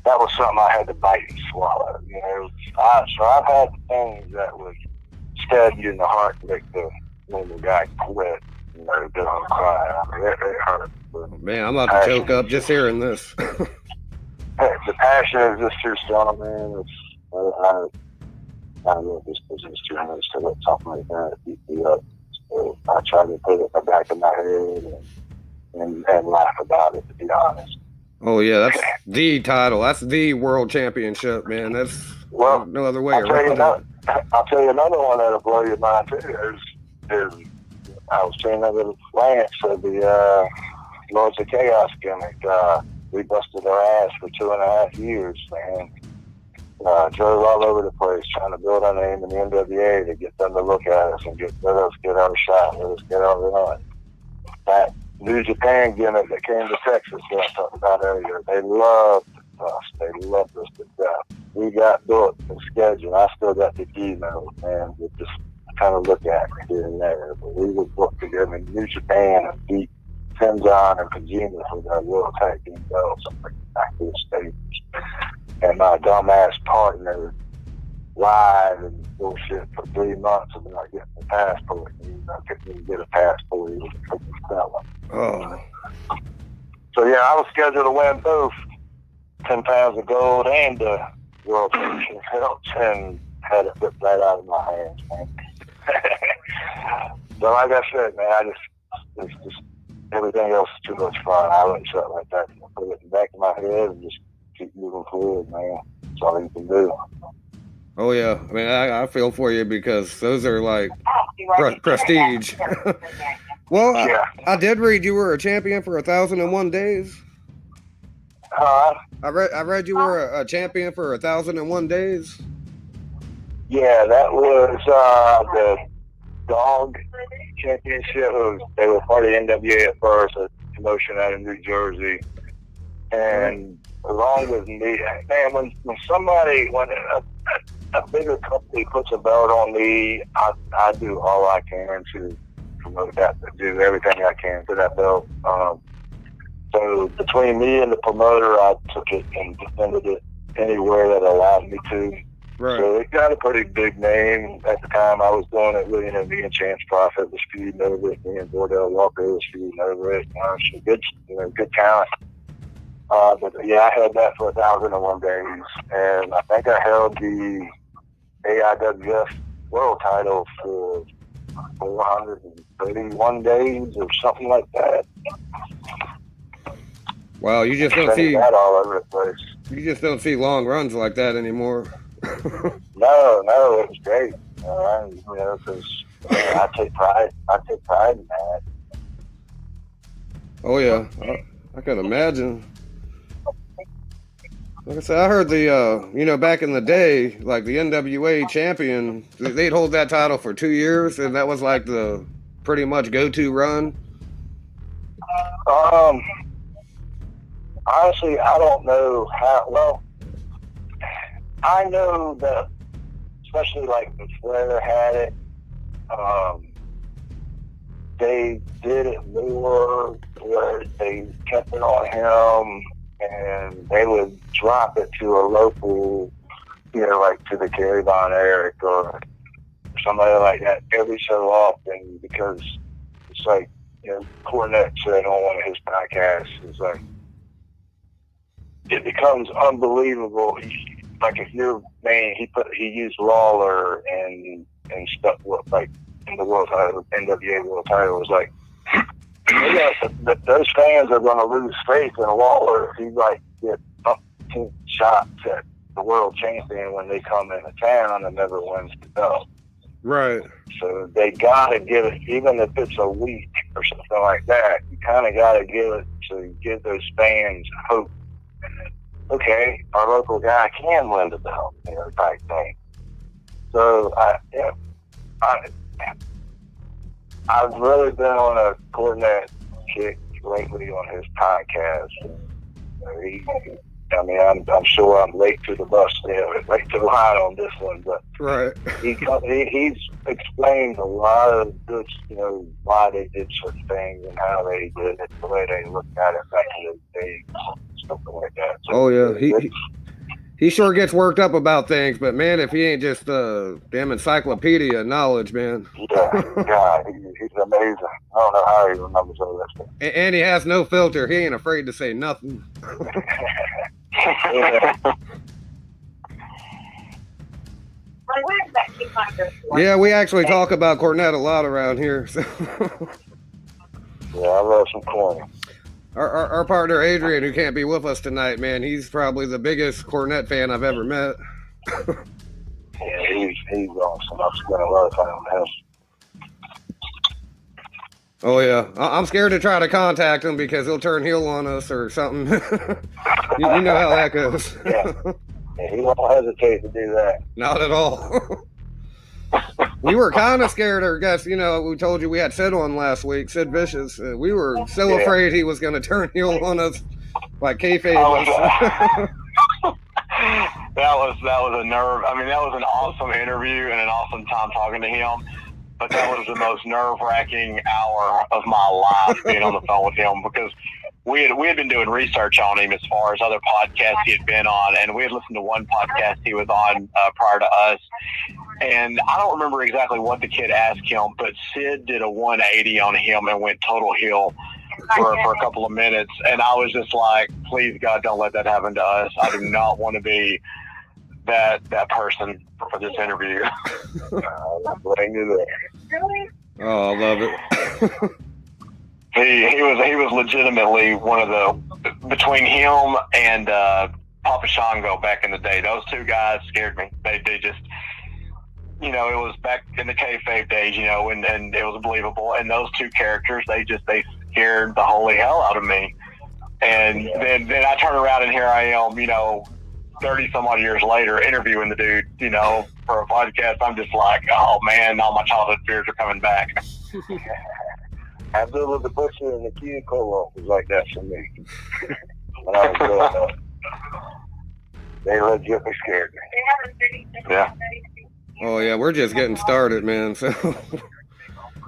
that was something I had to bite and swallow. You know, so I've had things that would stab you in the heart and make the normal guy quit. You know, get on crying. I mean, it hurt. But Man, I'm about to choke up just hearing this. the passion is just too strong, man. I love this business too much to let something like that beat me up. So I try to put it in the back of my head and laugh about it, to be honest. Oh, yeah, that's the title. That's the world championship, man. That's no other way around it. I'll tell you another one that'll blow your mind too. Is I was training with Lance of the Lords of Chaos gimmick. We busted our ass for 2.5 years, man. Drove all over the place trying to build our name in the NWA to get them to look at us and let us get our shot, let us get our run. That New Japan gimmick that came to Texas that I talked about earlier, they loved us. They loved us to death. We got booked and scheduled. I still got the emails, man. We just kind of look at it here and there. But we were booked to go in New Japan and beat Tenzan and Kojima for their World Tag Team belts on the back of the stage. And my dumbass partner lied and bullshit for 3 months and not getting the passport. I couldn't even get a passport. He was a freaking fella. Oh. So yeah, I was scheduled to win both 10 pounds of gold and the World Championship belts, and had it ripped right out of my hands, man. So like I said, man, it's just everything else is too much fun. I wouldn't shut like that. I put it in the back of my head and just keep moving forward, man. That's all you can do. Oh, yeah. I mean, I feel for you because those are like prestige. Well, Yeah. I did read you were a champion for 1,001 days. I read you were a champion for 1,001 days. Yeah, that was the Dog Championship. They were part of NWA at first, a promotion out of New Jersey. And along with me, man, when a bigger company puts a belt on me, I do all I can to promote that, to do everything I can for that belt. So between me and the promoter, I took it and defended it anywhere that allowed me to. Right. So it got a pretty big name at the time. I was doing it with, me and Chance Prophet was feuding over it. Me and Bordell Walker was feuding over it. Some good talent. But yeah, I had that for 1,001 days, and I think I held the AIWF World Title for 431 days or something like that. Wow, you just don't see that all over the place. You just don't see long runs like that anymore. No, it was great. Because I take pride in that. Oh yeah, I can imagine. Like I said, I heard the back in the day, like the NWA champion, they'd hold that title for 2 years, and that was like the pretty much go-to run. Honestly, I don't know how. Well, I know that, especially like when Flair had it, they did it more where they kept it on him, and they would drop it to a local, like to the Kerry Von Erich or somebody like that every so often, because it's like, Cornette said on one of his podcasts, it's like, it becomes unbelievable. Like if your man, he used Lawler and stuff with like in the world title, NWA world title, was like, those fans are going to lose faith in Lawler if he like get up 10 shots at the world champion when they come into town and never wins the belt. Right. So they got to give it, even if it's a week or something like that. You kind of got to give it to give those fans hope. Okay, our local guy can win the belt, type thing. So I I've really been on a Cornette kick lately on his podcast. I'm sure I'm late to the bus there, late to the line on this one, but Right. he's explained a lot of good, why they did certain things and how they did it, the way they looked at it back in the day, something like that. So, Oh yeah, he sure gets worked up about things, but man, if he ain't just damn encyclopedia of knowledge, man. Yeah, he's amazing. I don't know how he remembers all that stuff. And he has no filter. He ain't afraid to say nothing. Yeah, we actually talk about Cornette a lot around here. So. Yeah, I love some corny. Our partner Adrian, who can't be with us tonight, man, he's probably the biggest Cornette fan I've ever met. Yeah, he's awesome. I've spent a lot of time on him. Oh yeah, I'm scared to try to contact him because he'll turn heel on us or something. you know how that goes. Yeah, he won't hesitate to do that. Not at all. We were kind of scared, or guess, we told you we had Sid on last week, Sid Vicious. We were so afraid he was going to turn heel on us, like kayfabe. That was a nerve. I mean, that was an awesome interview and an awesome time talking to him. But that was the most nerve-wracking hour of my life being on the phone with him, because we had been doing research on him as far as other podcasts he had been on, and we had listened to one podcast he was on prior to us. And I don't remember exactly what the kid asked him, but Sid did a 180 on him and went total heel for a couple of minutes. And I was just like, please, God, don't let that happen to us. I do not want to be that person for this interview. Oh, I love it. He was legitimately one of the, between him and Papa Shango back in the day, those two guys scared me. They just, it was back in the kayfabe days, and it was believable. And those two characters, they scared the holy hell out of me. And then I turn around and here I am, 30 some odd years later interviewing the dude, for a podcast. I'm just like, oh man, all my childhood fears are coming back. Abdullah the Butcher and the Kid Koloff was like that for me. When I was growing up. They legitimately scared me. Yeah. Oh yeah, we're just getting started, man. So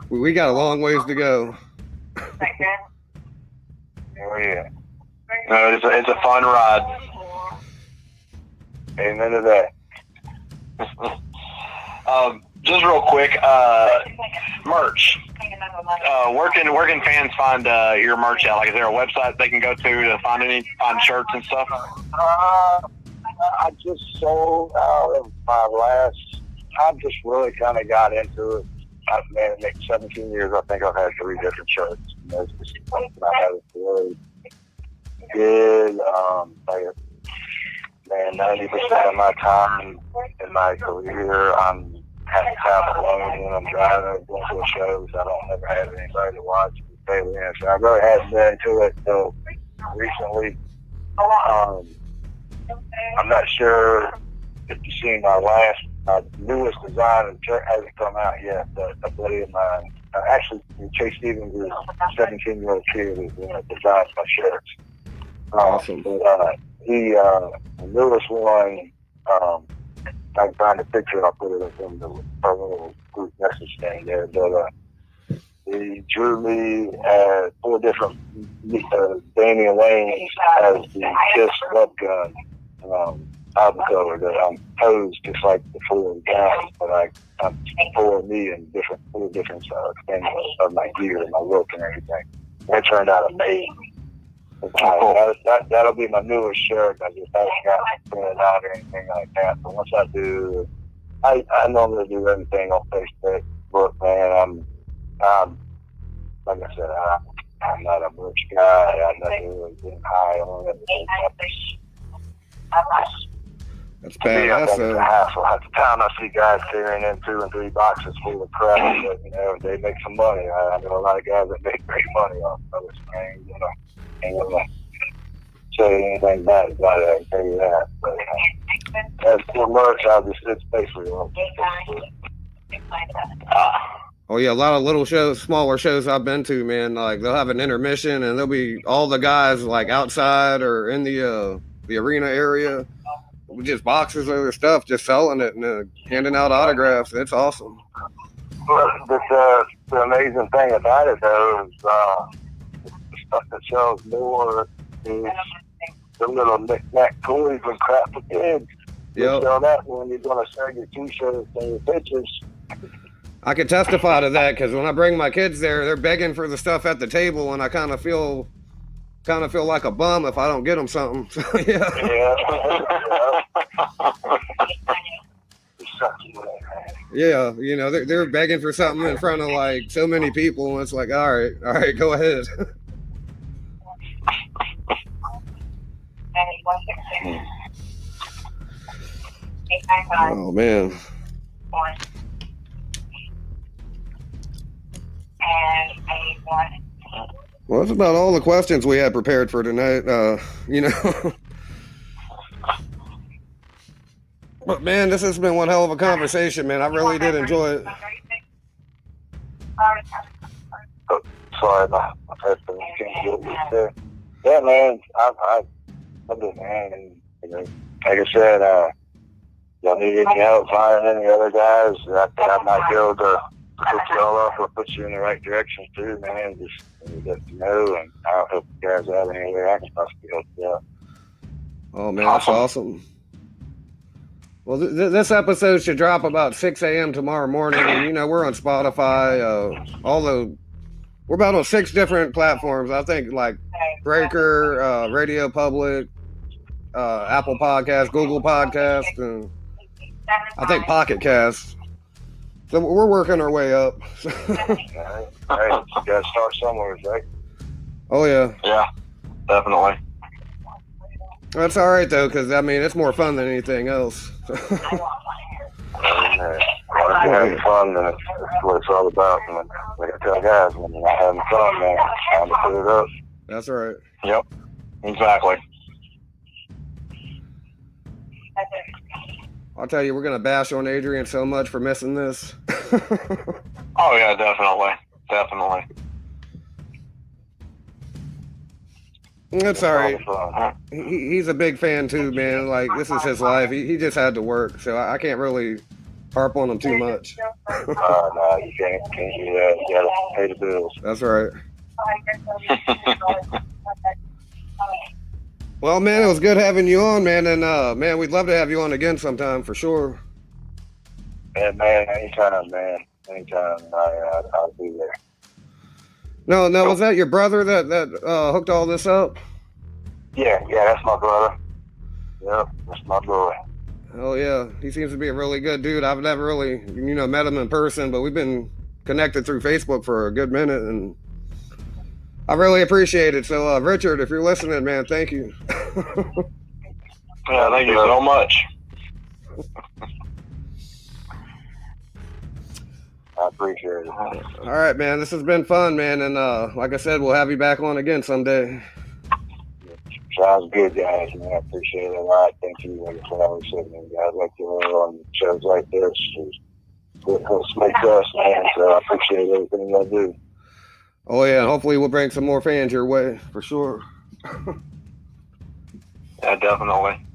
we got a long ways to go. Oh yeah. No, it's a fun ride. Amen to that. Just real quick, merch. Where can fans find your merch at? Like, is there a website they can go to find shirts and stuff? I just sold out of my last. I just really kind of got into it. I've been in 17 years. I think I've had 3 different shirts. It's just something I have really good. Man, 90% of my time in my career, I'm having time alone when I'm driving, going to a show, so I don't ever have anybody to watch me stay in. So I really haven't been into it until recently. I'm not sure if you've seen my newest design hasn't come out yet, but a buddy of mine, actually Chase Stevens, is a 17-year-old kid who designs my shirts. Awesome. But, the newest one, I can find a picture, I'll put it up in the little group message thing there, but he drew me 4 different Damien Wayne as the Kiss Love Gun album cover that I'm posed just like the 4 guys, but I'm 4 of me in 4 different things of my gear and my look and everything. That turned out amazing. That'll be my newest shirt. I just haven't got it printed out or anything like that. But once I do, I normally do everything on Facebook. But man, I'm like I said, I'm not a merch guy. I'm not really getting high on everything. That's bad. That's a hassle. Half the time I see guys carrying in 2 and 3 boxes full of crap, but they make some money. I know a lot of guys that make great money off of it. I ain't gonna say anything bad about it. I can tell you that. But as for merch, it's basically all. Oh yeah, a lot of little shows, smaller shows I've been to, man. Like they'll have an intermission, and there'll be all the guys like outside or in the arena area with just boxes of their stuff, just selling it and handing out autographs. It's awesome. Well, the amazing thing about it though is the stuff that sells more is the little knick-knack toys and crap for kids. You sell that when you're going to sell your T-shirts and your pictures. I can testify to that because when I bring my kids there, they're begging for the stuff at the table, and I kind of feel like a bum if I don't get them something. Yeah. Yeah, you know, they're begging for something in front of like so many people, and it's like, all right, go ahead. Oh man. Well, that's about all the questions we had prepared for tonight. You know. But man, this has been one hell of a conversation, man. I really did enjoy it. Sorry, my husband can't get me there. Yeah, man, I've been, man, and you know, like I said, y'all need any help finding any other guys? I might be able to hook y'all up or put you in the right direction too, man. Just let you know, and I'll help you guys out anywhere I can possibly help you out. Oh man, that's awesome. Well, this episode should drop about 6 a.m. tomorrow morning, and you know we're on Spotify. We're about on 6 different platforms. I think like Breaker, Radio Public, Apple Podcast, Google Podcast, and I think Pocket Cast. So we're working our way up. Hey, you gotta start somewhere, right? Oh yeah. Yeah, definitely. That's all right though, because I mean it's more fun than anything else. Having fun, and that's what it's all about. And like I tell guys, when you're not having fun, man, it's time to put it up. That's right. Yep, exactly. I'll tell you, we're gonna bash on Adrian so much for missing this. Oh yeah, definitely. That's all right. He's a big fan too, man. Like this is his life. He just had to work, so I can't really harp on him too much. No, you can't do that. You gotta pay the bills. That's right. Well, man, it was good having you on, man, and man, we'd love to have you on again sometime for sure. Yeah, man, anytime, man. Anytime, I'll be there. No, was that your brother that hooked all this up? Yeah, that's my brother. Yep, that's my boy. Oh yeah, he seems to be a really good dude. I've never really, met him in person, but we've been connected through Facebook for a good minute, and I really appreciate it. So, Richard, if you're listening, man, thank you. Yeah, thank you so much. I appreciate it. All right, man. This has been fun, man. And like I said, we'll have you back on again someday. Sounds good, guys. Man, I appreciate it a lot. Thank you. Like I said, I was listening, guys. Like you on shows like this. It helps make us, man. So I appreciate everything y'all do. Oh, yeah. Hopefully we'll bring some more fans your way, for sure. Yeah, definitely.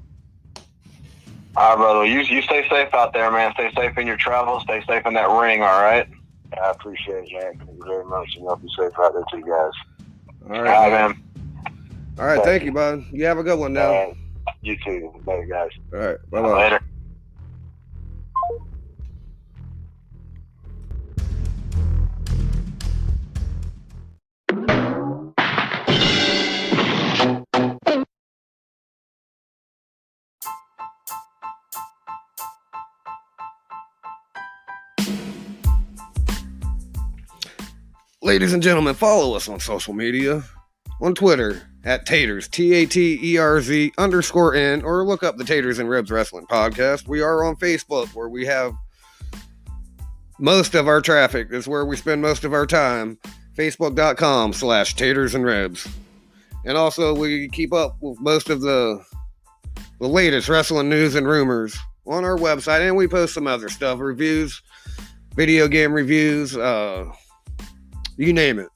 All right, brother. You stay safe out there, man. Stay safe in your travels. Stay safe in that ring, all right? I appreciate it, man. Thank you very much. And y'all be safe out there, too, guys. All right, man. All right, thank you, bud. You have a good one now. You too. Later, guys. All right, bye-bye. Later. Ladies and gentlemen, follow us on social media. On Twitter, at Taters, TATERZ_N, or look up the Taters and Ribs Wrestling Podcast. We are on Facebook, where we have most of our traffic. That's where we spend most of our time. Facebook.com/Taters and Ribs. And also, we keep up with most of the latest wrestling news and rumors on our website, and we post some other stuff, reviews. video game reviews, you name it.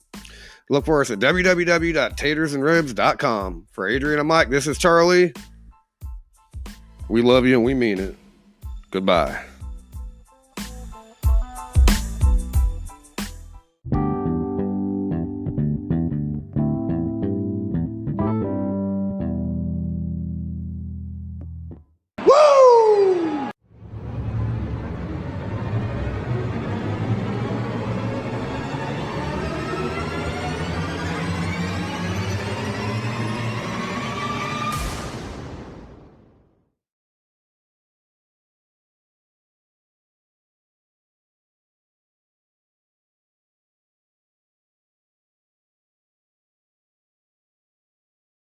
Look for us at www.tatersandribs.com. For Adrian and Mike, this is Charlie. We love you and we mean it. Goodbye.